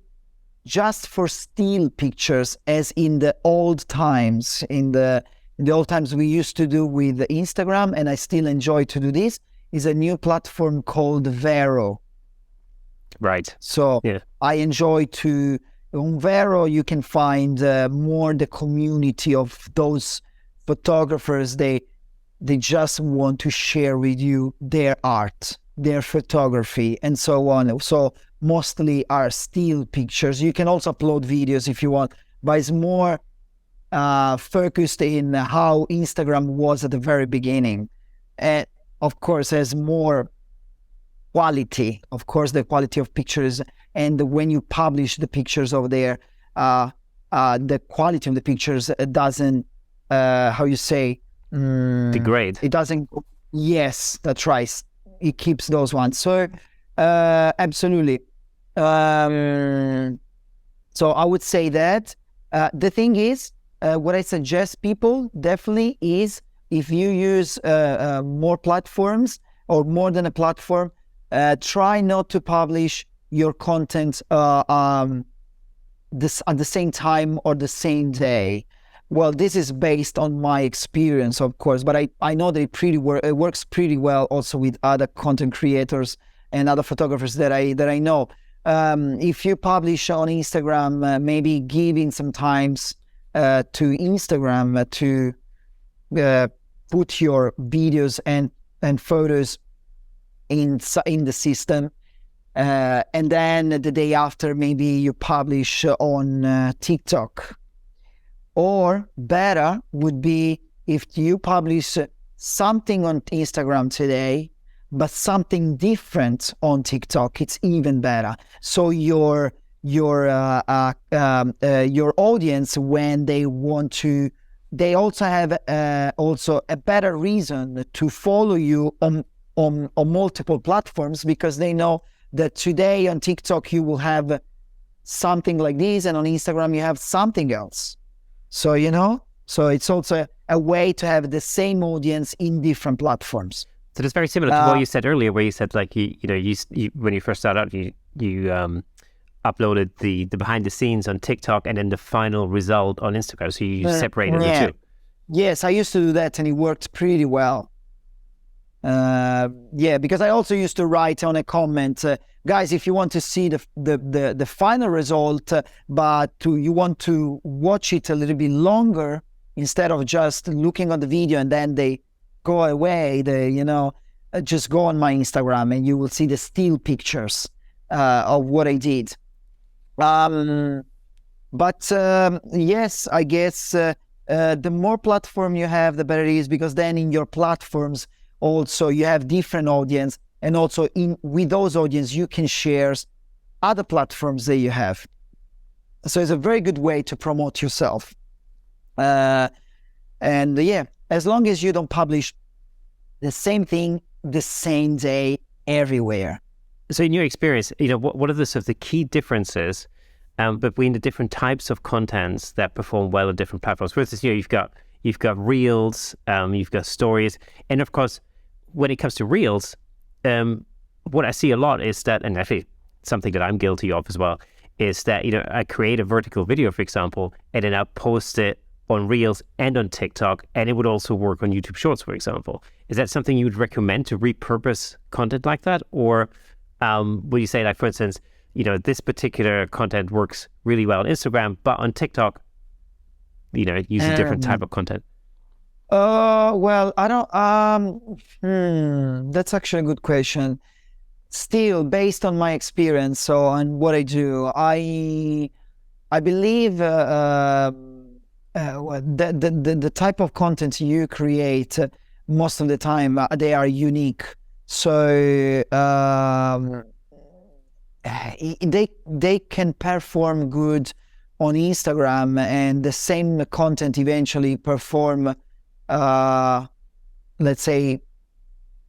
just for still pictures, as in the old times, in the old times we used to do with Instagram, and I still enjoy to do this, is a new platform called Vero. Right. So Yeah. I enjoy to, on Vero, you can find more the community of those photographers. They just want to share with you their art, their photography, and so on. So mostly are still pictures. You can also upload videos if you want, but it's more focused in how Instagram was at the very beginning. And of course, has more quality. Of course, the quality of pictures, and when you publish the pictures over there, the quality of the pictures doesn't, how you say, degrade. It doesn't. Yes, that's right. It keeps those ones. So absolutely. So I would say that the thing is, what I suggest people definitely is, if you use more platforms or more than a platform, try not to publish your content at the same time or the same day. Well, this is based on my experience, of course, but I know that it works pretty well also with other content creators and other photographers that I know. If you publish on Instagram, maybe giving some times to Instagram to put your videos and photos in the system, and then the day after maybe you publish on TikTok. Or better would be if you publish something on Instagram today, but something different on TikTok. It's even better. So your audience, when they want to, they also have also a better reason to follow you on multiple platforms, because they know that today on TikTok you will have something like this, and on Instagram you have something else. So, so it's also a way to have the same audience in different platforms. So it's very similar to what you said earlier, where you said, like, you when you first started out, you uploaded the behind the scenes on TikTok and then the final result on Instagram. So you separated the two. Yes, I used to do that, and it worked pretty well. Because I also used to write on a comment, guys, if you want to see the final result, but you want to watch it a little bit longer, instead of just looking at the video and then they go away, just go on my Instagram and you will see the still pictures of what I did. Yes, I guess the more platform you have, the better it is, because then in your platforms also you have different audience, and also with those audience you can share other platforms that you have. So it's a very good way to promote yourself. As long as you don't publish the same thing the same day everywhere. So in your experience, what are the sort of the key differences between the different types of contents that perform well on different platforms? For instance, you've got reels, you've got stories, and of course, when it comes to reels, what I see a lot is that, and actually something that I'm guilty of as well, is that I create a vertical video, for example, and then I post it on Reels and on TikTok, and it would also work on YouTube Shorts, for example. Is that something you would recommend, to repurpose content like that? Or would you say, like, for instance, this particular content works really well on Instagram, but on TikTok, use a different type of content? Well, I don't, that's actually a good question. Still, based on my experience, so on what I do, I believe the type of content you create, most of the time, they are unique. So they can perform good on Instagram, and the same content eventually perform, let's say,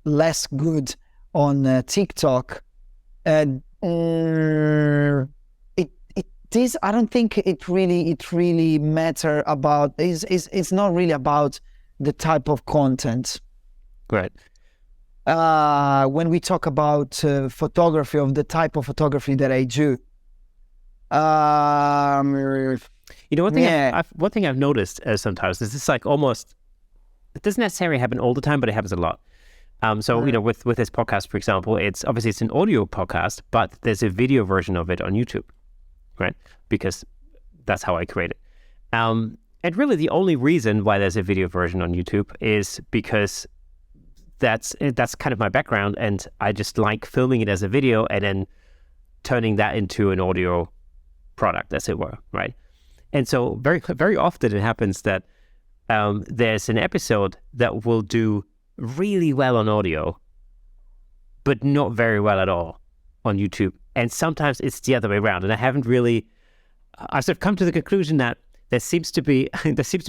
less good on TikTok. It is. I don't think it really matter about. It's not really about the type of content. Right. when we talk about photography, of the type of photography that I do. You know, one thing I've noticed sometimes is it's like almost, it doesn't necessarily happen all the time, but it happens a lot. So, you know, with this podcast, for example, it's an audio podcast, but there's a video version of it on YouTube, right? Because that's how I create it. And really the only reason why there's a video version on YouTube is because that's kind of my background, and I just like filming it as a video and then turning that into an audio product, as it were, right? And so very, very often it happens that there's an episode that will do really well on audio, but not very well at all on YouTube. And sometimes it's the other way around. And I've sort of come to the conclusion that there seems to be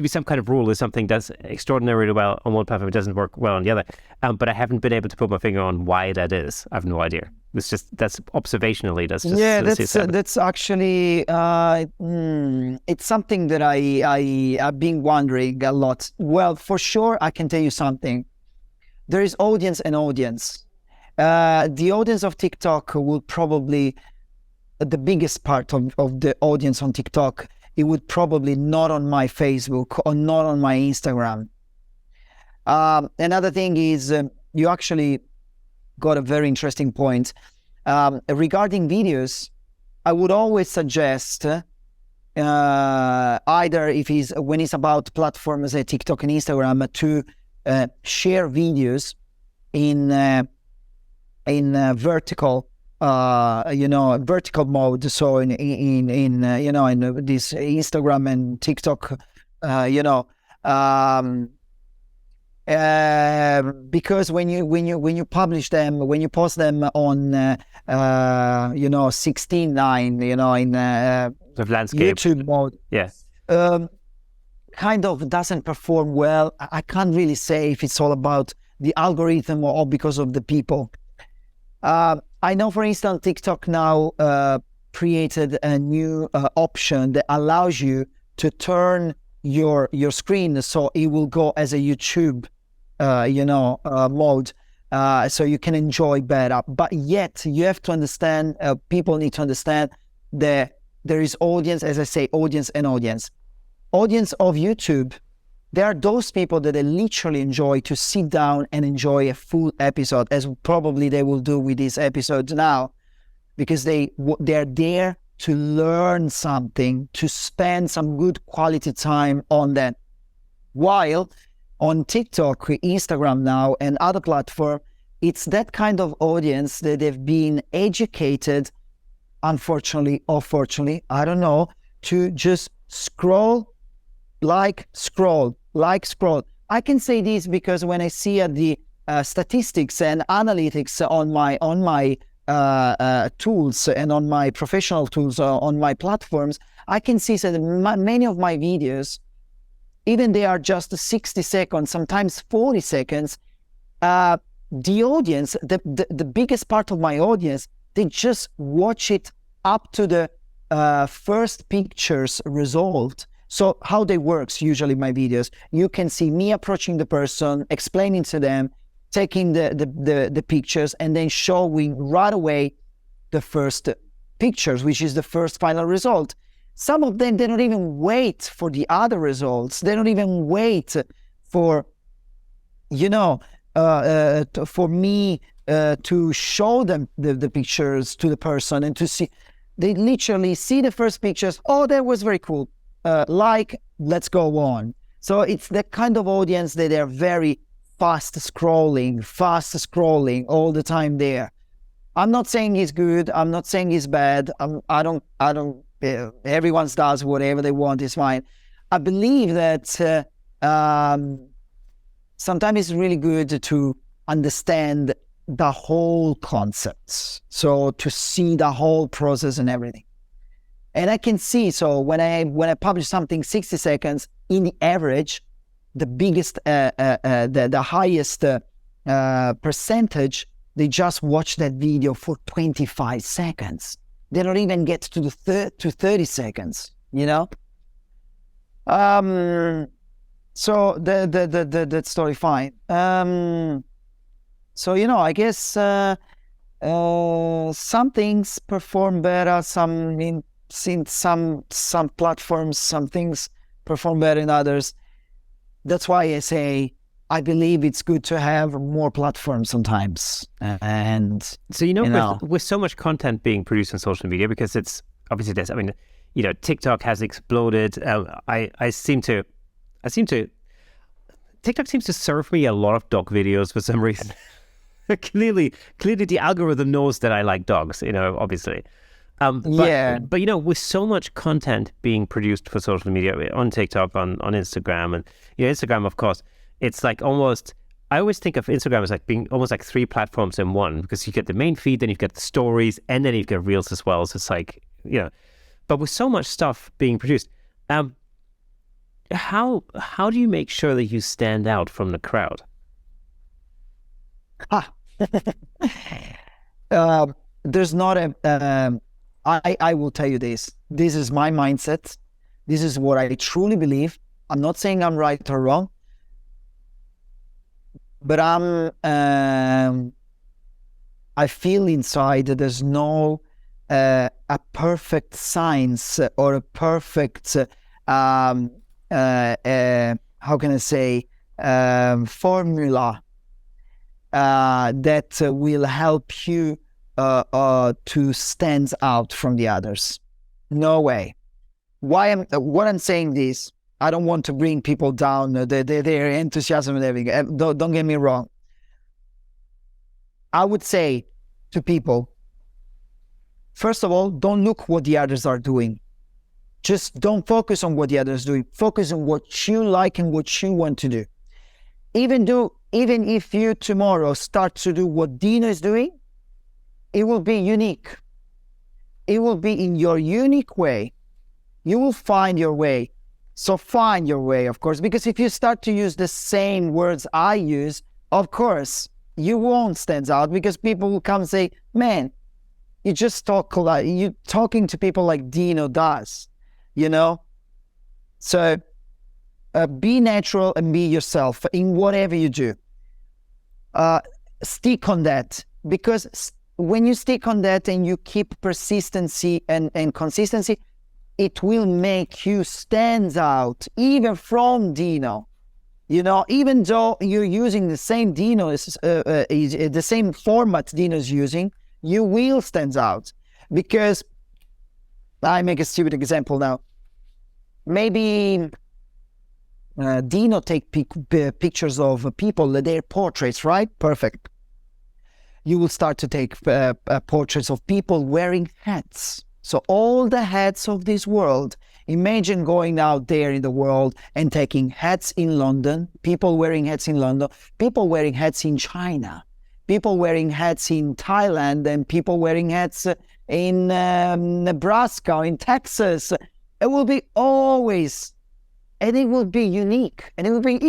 some kind of rule. Is something does extraordinarily well on one platform, it doesn't work well on the other. But I haven't been able to put my finger on why that is. I have no idea. That's observationally. That's actually it's something that I've been wondering a lot. Well, for sure, I can tell you something. There is audience and audience. The audience of TikTok will probably, the biggest part of the audience on TikTok, it would probably not on my Facebook or not on my Instagram. Another thing is you actually got a very interesting point. Regarding videos, I would always suggest either when it's about platforms like TikTok and Instagram to share videos in vertical vertical mode. So in this Instagram and TikTok, because when you publish them, when you post them on 16:9, in the landscape YouTube mode, yes, kind of doesn't perform well. I can't really say if it's all about the algorithm or because of the people. I know, for instance, TikTok now created a new option that allows you to turn your screen so it will go as a YouTube mode, so you can enjoy better. But yet you have to understand, people need to understand that there is audience, as I say, audience and audience. Audience of YouTube, there are those people that they literally enjoy to sit down and enjoy a full episode, as probably they will do with these episodes now, because they're there to learn something, to spend some good quality time on that. While on TikTok, Instagram now, and other platforms, it's that kind of audience that they've been educated, unfortunately or fortunately, I don't know, to just scroll. I can say this because when I see the statistics and analytics on my tools and on my professional tools on my platforms, I can see that many of my videos, even they are just 60 seconds, sometimes 40 seconds, the audience, the biggest part of my audience, they just watch it up to the first pictures result. So how they works usually my videos, you can see me approaching the person, explaining to them, taking the pictures, and then showing right away the first pictures, which is the first final result. Some of them, they don't even wait for the other results. They don't even wait for, for me to show them the pictures to the person and to see. They literally see the first pictures. Oh, that was very cool. Let's go on. So it's that kind of audience that they're very fast scrolling all the time there. I'm not saying it's good. I'm not saying it's bad. I don't, everyone does whatever they want, is fine. I believe that sometimes it's really good to understand the whole concepts. So to see the whole process and everything. And I can see, so when I publish something 60 seconds, in the average, the biggest, the highest percentage, they just watch that video for 25 seconds. They don't even get to the 30 seconds, So that story, fine. So, I guess some things perform better, some platforms, some things perform better in others. That's why I say I believe it's good to have more platforms sometimes. And so with so much content being produced on social media, because it's obviously this. I mean, TikTok has exploded. TikTok seems to serve me a lot of dog videos for some reason. Clearly the algorithm knows that I like dogs, obviously. But with so much content being produced for social media on TikTok, on Instagram, and Instagram, of course, it's like almost, I always think of Instagram as like being almost like 3 platforms in one, because you get the main feed, then you've got the stories, and then you've got Reels as well. So it's like, but with so much stuff being produced, how do you make sure that you stand out from the crowd? There's not I will tell you this. This is my mindset. This is what I truly believe. I'm not saying I'm right or wrong, but I feel inside that there's no a perfect science or a perfect how can I say formula that will help you to stand out from the others. No way. What I'm saying this, I don't want to bring people down, their enthusiasm and everything. Don't get me wrong. I would say to people, first of all, don't look what the others are doing. Just don't focus on what the others are doing. Focus on what you like and what you want to do. Even if you tomorrow start to do what Dino is doing, it will be unique. It will be in your unique way. You will find your way. So find your way, of course, because if you start to use the same words I use, of course, you won't stand out, because people will come and say, man, you just talk like you talking to people like Dino does, So be natural and be yourself in whatever you do. Stick on that, because when you stick on that and you keep persistency and consistency, it will make you stand out even from Dino. Even though you're using the same Dino, the same format Dino is using, you will stand out. Because I make a stupid example now. Maybe Dino take pictures of people, their portraits, right? Perfect. You will start to take portraits of people wearing hats. So all the hats of this world, imagine going out there in the world and taking hats in London, people wearing hats in London, people wearing hats in China, people wearing hats in Thailand, and people wearing hats in Nebraska, in Texas. It will be always, and it will be unique, and it will be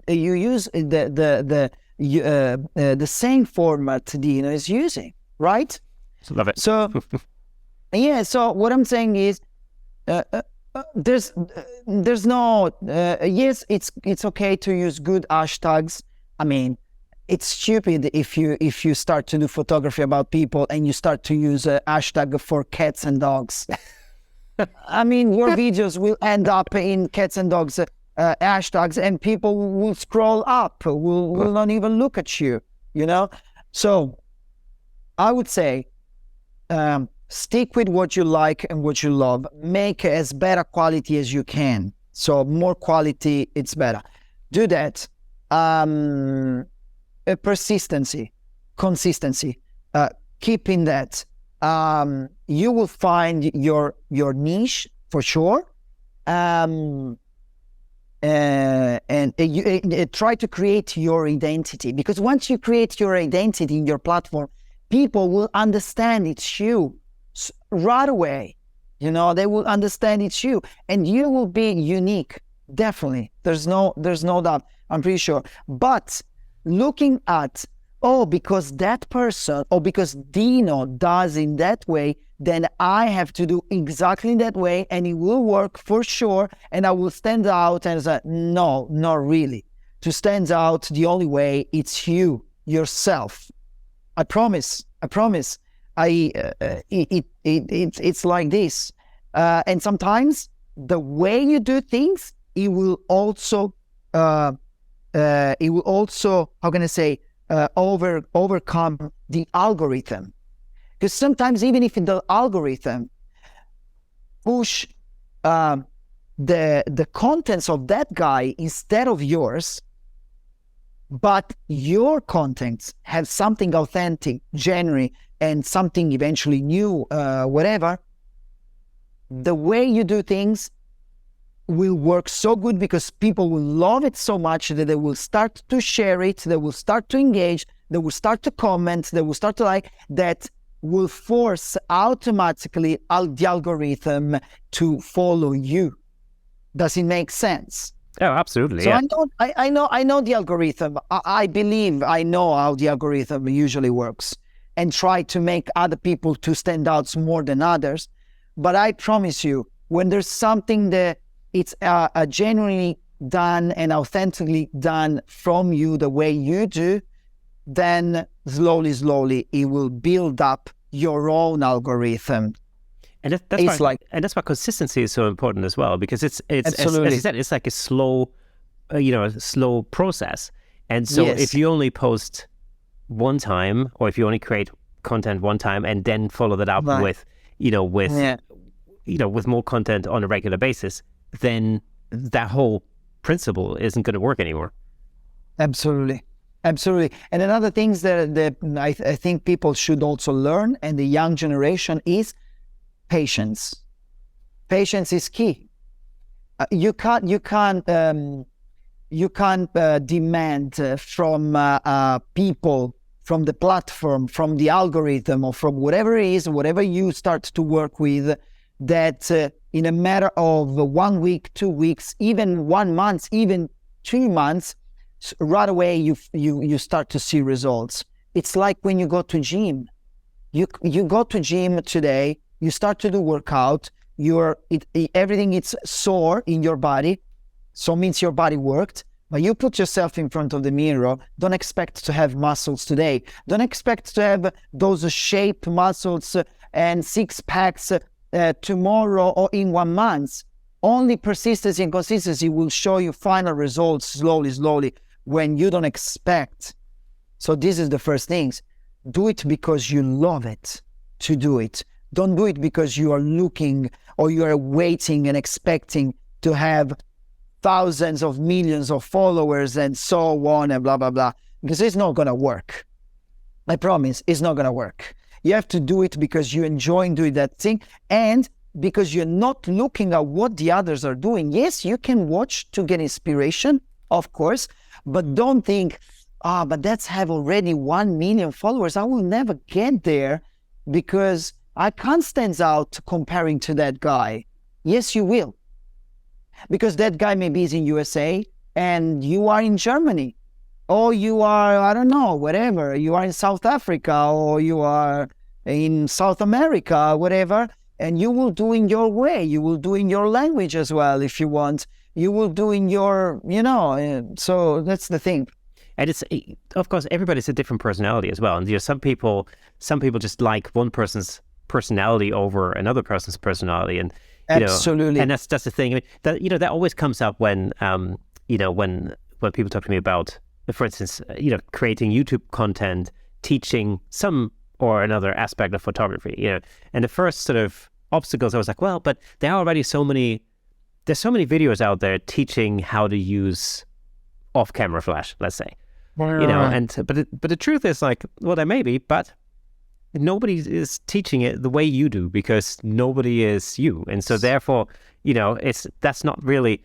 you use the same format Dino is using, right? Love it. So, yeah. So what I'm saying is, there's no yes, it's okay to use good hashtags. I mean, it's stupid if you start to do photography about people and you start to use a hashtag for cats and dogs. I mean, your videos will end up in cats and dogs hashtags, and people will scroll up, will not even look at you. So I would say, stick with what you like and what you love. Make as better quality as you can. So more quality, it's better. Do that. Persistency, consistency. Keep in that. You will find your niche for sure. And you try to create your identity, because once you create your identity in your platform, people will understand it's you right away. They will understand it's you, and you will be unique. Definitely, there's no doubt. I'm pretty sure. But looking at, because that person, or because Dino does in that way, then I have to do exactly that way, and it will work for sure, and I will stand out. And say, no, not really. to stand out, the only way, it's you, yourself. I promise. It's like this. And sometimes the way you do things, it will also, how can I say, overcome the algorithm. Because sometimes even if the algorithm push the contents of that guy instead of yours, but your contents have something authentic, genuine, and something eventually new, whatever, the way you do things will work so good because people will love it so much that they will start to share it, they will start to engage, they will start to comment, they will start to like, that will force automatically the algorithm to follow you. Does it make sense? Oh, absolutely. So yeah. I know the algorithm. I believe I know how the algorithm usually works, and try to make other people to stand out more than others. But I promise you, when there's something that it's genuinely done and authentically done from you the way you do, then slowly it will build up your own algorithm. And that's why consistency is so important as well, because it's as I said, it's like a slow, slow process. And so if you only post one time, or if you only create content one time and then follow that up with more content on a regular basis, then that whole principle isn't going to work anymore. Absolutely. And another thing that I think people should also learn, and the young generation, is patience. Patience is key. You can't demand from people, from the platform, from the algorithm, or from whatever it is, whatever you start to work with, that in a matter of 1 week, 2 weeks, even 1 month, even 2 months, right away you start to see results. It's like when you go to gym. You go to gym today, you start to do workout, everything is sore in your body, so means your body worked. But you put yourself in front of the mirror, don't expect to have muscles today. Don't expect to have those shaped muscles and six packs tomorrow or in 1 month. Only persistence and consistency will show you final results slowly when you don't expect. So this is the first things. Do it because you love it to do it. Don't do it because you are looking or you are waiting and expecting to have thousands of millions of followers and so on and blah, blah, blah. Because it's not going to work. I promise, it's not going to work. You have to do it because you enjoy doing that thing, and because you're not looking at what the others are doing. Yes, you can watch to get inspiration, of course, but don't think, but that's have already 1 million followers. I will never get there because I can't stand out comparing to that guy. Yes, you will. Because that guy maybe is in USA and you are in Germany, or you are, I don't know, whatever. You are in South Africa, or you are in South America, whatever. And you will do in your way. You will do in your language as well, if you want. You will do in your, so that's the thing. And it's, of course, everybody's a different personality as well. And some people just like one person's personality over another person's personality. And absolutely. And that's the thing. I mean, that always comes up when when people talk to me about, for instance, creating YouTube content, teaching some or another aspect of photography. And the first sort of obstacles, I was like, well, but there's so many videos out there teaching how to use off-camera flash, let's say. But the truth is, like, well, there may be, but nobody is teaching it the way you do, because nobody is you. And so therefore, that's not really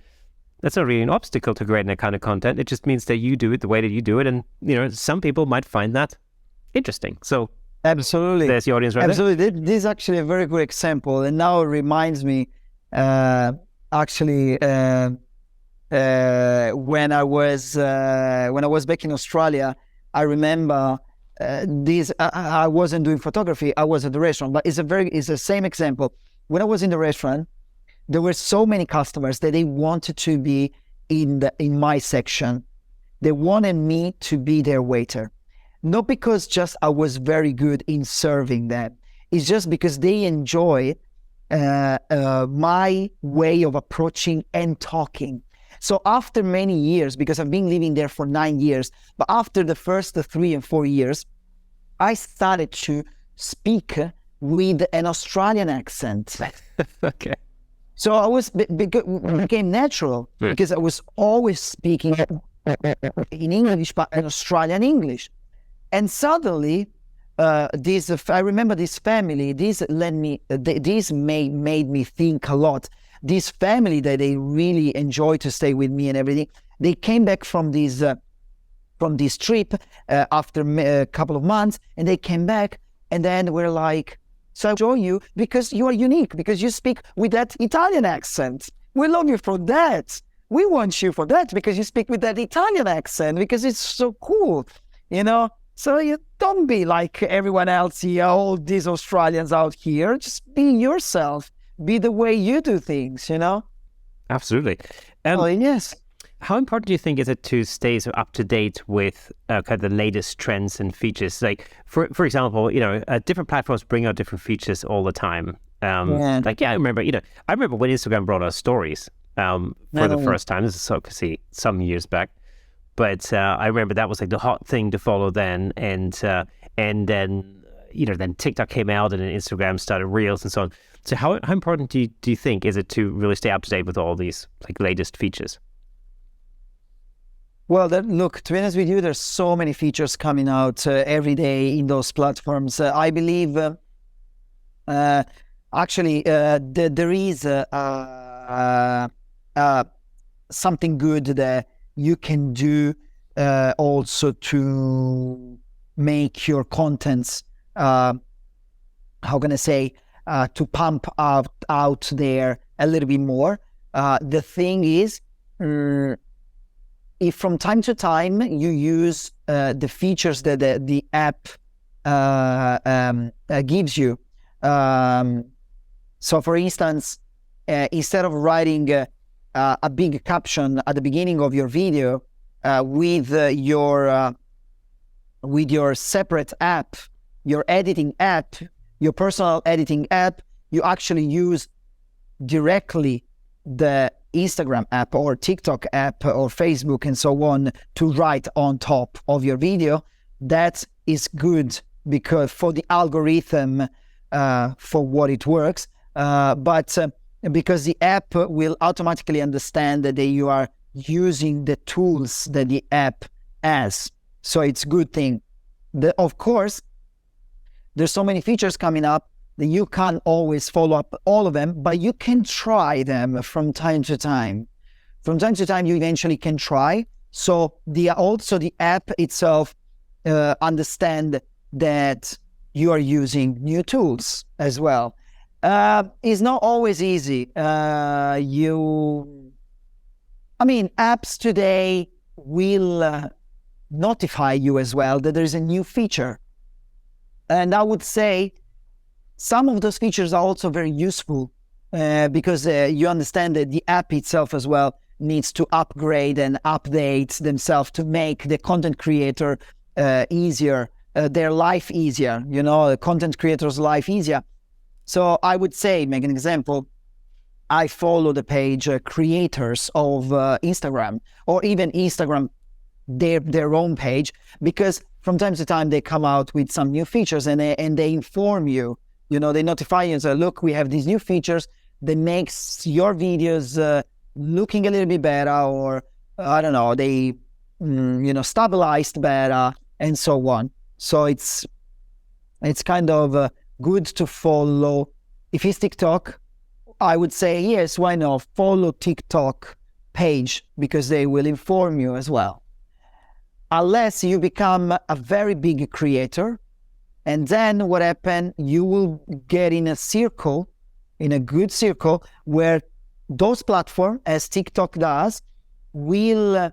an obstacle to creating that kind of content. It just means that you do it the way that you do it. And, some people might find that interesting. So absolutely, there's the audience right absolutely there. This is actually a very good example. And now it reminds me, when I was back in Australia, I remember I wasn't doing photography. I was at the restaurant, but it's the same example. When I was in the restaurant, there were so many customers that they wanted to be in my section, They wanted me to be their waiter. Not because just I was very good in serving them. It's just because they enjoy my way of approaching and talking. So after many years, because I've been living there for 9 years, but after the first 3 and 4 years, I started to speak with an Australian accent. Okay. So I was became natural because I was always speaking in English, but in Australian English. And suddenly, I remember this family. This made me think a lot. This family that they really enjoyed to stay with me and everything. They came back from this trip after a couple of months, and they came back, and then we're like, "So I enjoy you because you are unique, because you speak with that Italian accent. We love you for that. We want you for that because you speak with that Italian accent because it's so cool, you know." So you don't be like everyone else here, all these Australians out here. Just be yourself. Be the way you do things, you know? Absolutely. Yes. How important do you think is it to stay so up to date with kind of the latest trends and features? Like, for example, different platforms bring out different features all the time. I remember when Instagram brought out stories for the first time. This is obviously some years back. But I remember that was like the hot thing to follow then, and then then TikTok came out, and then Instagram started Reels and so on. So how important do you think is it to really stay up to date with all these like latest features? Well, look, to be honest with you, there's so many features coming out every day in those platforms. I believe actually there is something good that you can do also to make your contents, how can I say, to pump out there a little bit more. The thing is, if from time to time you use the features that the app gives you. So for instance, instead of writing a big caption at the beginning of your video with your separate app, your editing app, your personal editing app, you actually use directly the Instagram app or TikTok app or Facebook and so on to write on top of your video. That is good because for the algorithm, for what it works, but because the app will automatically understand that you are using the tools that the app has. So it's a good thing. Of course, there's so many features coming up that you can't always follow up all of them, but you can try them from time to time. From time to time, you eventually can try. So the app itself understand that you are using new tools as well. It's not always easy. Apps today will notify you as well that there's a new feature. And I would say some of those features are also very useful because you understand that the app itself as well needs to upgrade and update themselves to make the content creator easier, their life easier, the content creator's life easier. So I would say, make an example, I follow the page creators of Instagram, or even Instagram, their own page, because from time to time they come out with some new features and they inform you, they notify you and say, look, we have these new features that makes your videos looking a little bit better, or I don't know, they stabilized better and so on. So it's kind of good to follow. If it's TikTok, I would say, yes, why not? Follow TikTok page because they will inform you as well. Unless you become a very big creator, and then what happens, you will get in a circle, in a good circle, where those platforms, as TikTok does, will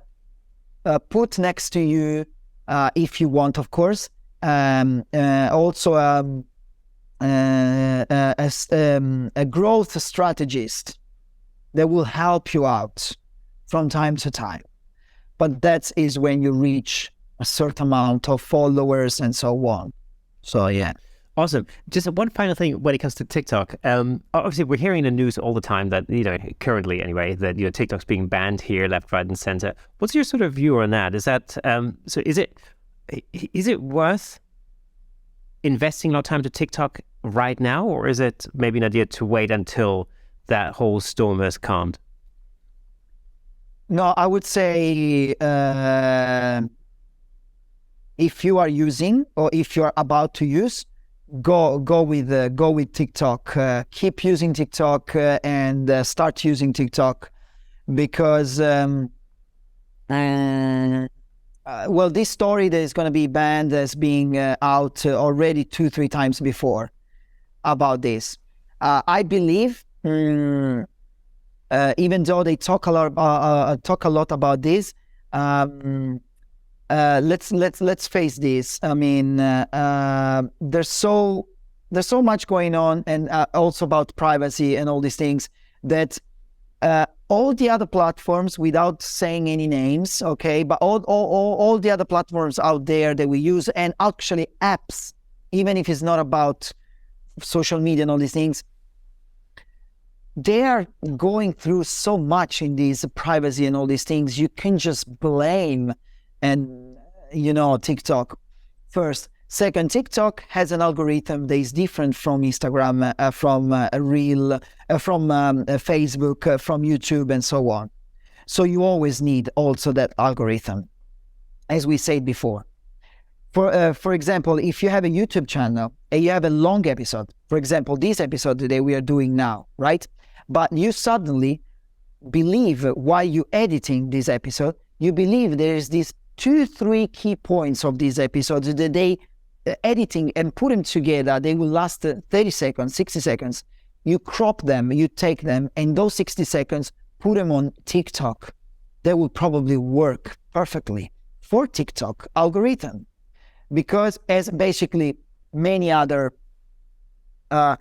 put next to you, if you want, of course, also a growth strategist that will help you out from time to time. but that is when you reach a certain amount of followers and so on. So yeah. Awesome. Just one final thing when it comes to TikTok. Obviously, we're hearing in the news all the time that, currently anyway, that TikTok's being banned here, left, right, and center. What's your sort of view on that? Is that so? Is it worth investing a lot of time to TikTok right now, or is it maybe an idea to wait until that whole storm has calmed? No, I would say if you are using or if you are about to use, go with TikTok. Keep using TikTok and start using TikTok because this story that is going to be banned has been out already 2-3 times before about this. I believe, even though they talk a lot about this, let's face this. I mean, there's so much going on, and also about privacy and all these things that all the other platforms, without saying any names, okay, but all the other platforms out there that we use, and actually apps, even if it's not about social media and all these things, they are going through so much in this privacy and all these things. You can just blame and TikTok first. Second, TikTok has an algorithm that is different from Instagram, from Facebook, from YouTube, and so on. So you always need also that algorithm, as we said before. For example, if you have a YouTube channel and you have a long episode, for example, this episode today we are doing now, right? But you suddenly believe, while you're editing this episode, you believe there is these 2-3 key points of these episodes that they editing and put them together, they will last 30 seconds, 60 seconds. You crop them, you take them, and those 60 seconds, put them on TikTok. They will probably work perfectly for TikTok algorithm, because as basically many other let's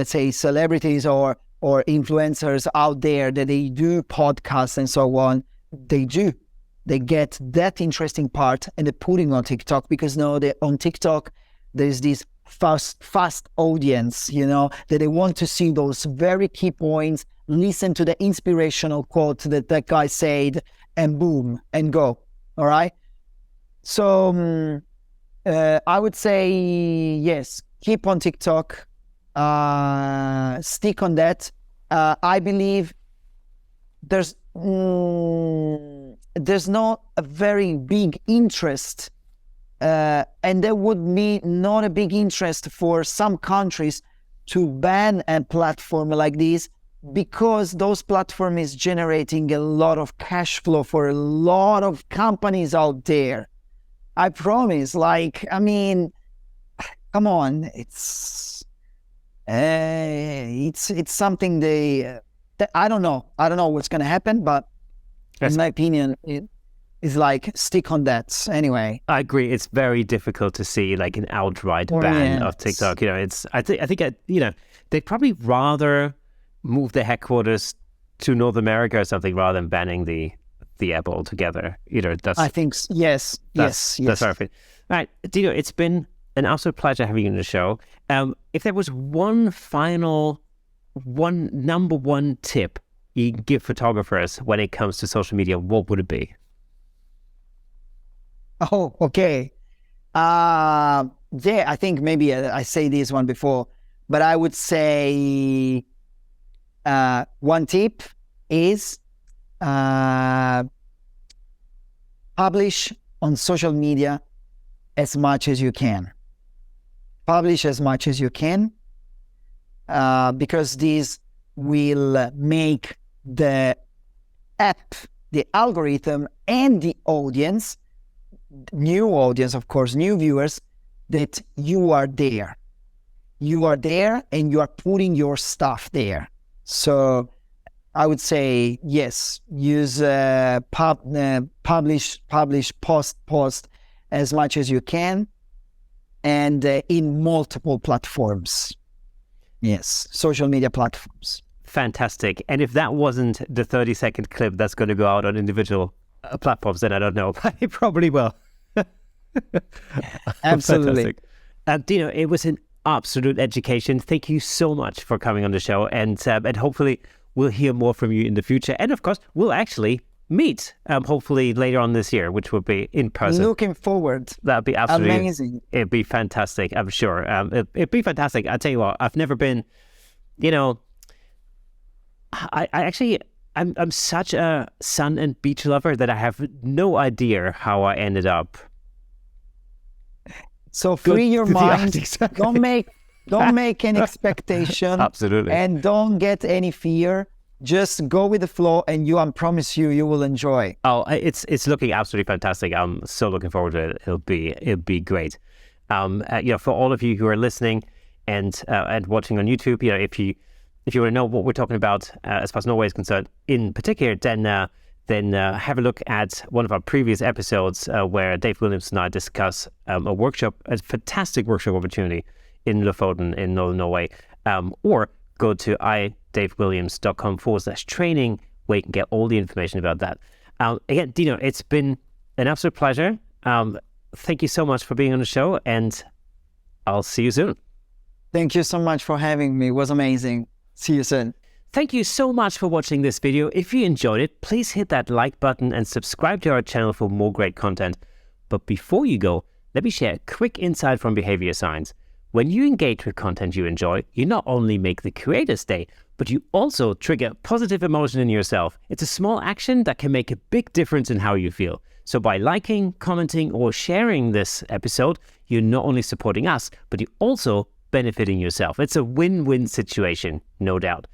say celebrities or influencers out there that they do podcasts and so on, they get that interesting part and they put it on TikTok, because now on TikTok there's this fast audience, that they want to see those very key points, listen to the inspirational quote that guy said, and boom, and go. All right. So I would say yes, keep on TikTok, stick on that. I believe there's not a very big interest, and there would be not a big interest for some countries to ban a platform like this, because those platform is generating a lot of cash flow for a lot of companies out there. I promise. Come on, it's something that I don't know what's gonna happen, but in my opinion, it is stick on that anyway. I agree. It's very difficult to see an outright ban of TikTok. I think they'd probably rather move the headquarters to North America or something rather than banning the app altogether. I think yes. That's perfect. All right, Dino, it's been an absolute pleasure having you on the show. If there was one number one tip you give photographers when it comes to social media, what would it be? Oh, okay. I think maybe I say this one before, but I would say one tip is publish on social media as much as you can. Publish as much as you can, because this will make the app, the algorithm, and the audience, new audience, of course, new viewers, that you are there. You are there and you are putting your stuff there. So I would say, yes, use publish, post as much as you can, and in multiple platforms. Yes, social media platforms. fantastic. And if that wasn't the 30-second clip that's going to go out on individual platforms, then I don't know, but it probably will. Absolutely. Dino, it was an absolute education. Thank you so much for coming on the show, and hopefully we'll hear more from you in the future. And of course, we'll actually meet hopefully later on this year, which will be in person. Looking forward. That'd be absolutely amazing. It'd be fantastic, I'm sure. It'd be fantastic. I tell you what, I've never been, I'm such a sun and beach lover that I have no idea how I ended up. So free your mind. Don't make any expectation. Absolutely. And don't get any fear. Just go with the flow, and I promise you will enjoy. Oh, it's looking absolutely fantastic. I'm so looking forward to it. It'll be great. For all of you who are listening and watching on YouTube, if you want to know what we're talking about as far as Norway is concerned, in particular, then have a look at one of our previous episodes where Dave Williams and I discuss a fantastic workshop opportunity in Lofoten in Northern Norway, or go to idavewilliams.com/training where you can get all the information about that. Again, Dino, it's been an absolute pleasure. Thank you so much for being on the show, and I'll see you soon. Thank you so much for having me. It was amazing. See you soon. Thank you so much for watching this video. If you enjoyed it, please hit that like button and subscribe to our channel for more great content. But before you go, let me share a quick insight from behavior science. When you engage with content you enjoy, you not only make the creator's day, but you also trigger positive emotion in yourself. It's a small action that can make a big difference in how you feel. So by liking, commenting, or sharing this episode, you're not only supporting us, but you're also benefiting yourself. It's a win-win situation, no doubt.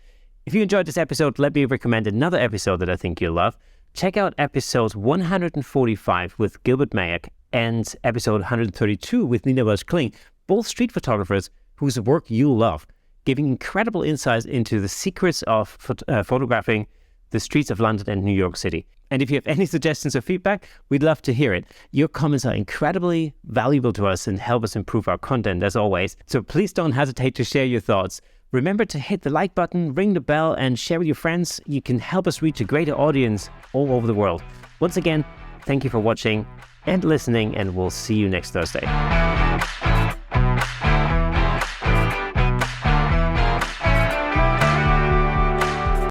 If you enjoyed this episode, let me recommend another episode that I think you'll love. Check out episode 145 with Gilbert Mayak and episode 132 with Nina Welch-Kling, both street photographers whose work you'll love, giving incredible insights into the secrets of photographing the streets of London and New York City. And if you have any suggestions or feedback, we'd love to hear it. Your comments are incredibly valuable to us and help us improve our content as always. So please don't hesitate to share your thoughts. Remember to hit the like button, ring the bell, and share with your friends. You can help us reach a greater audience all over the world. Once again, thank you for watching and listening, and we'll see you next Thursday.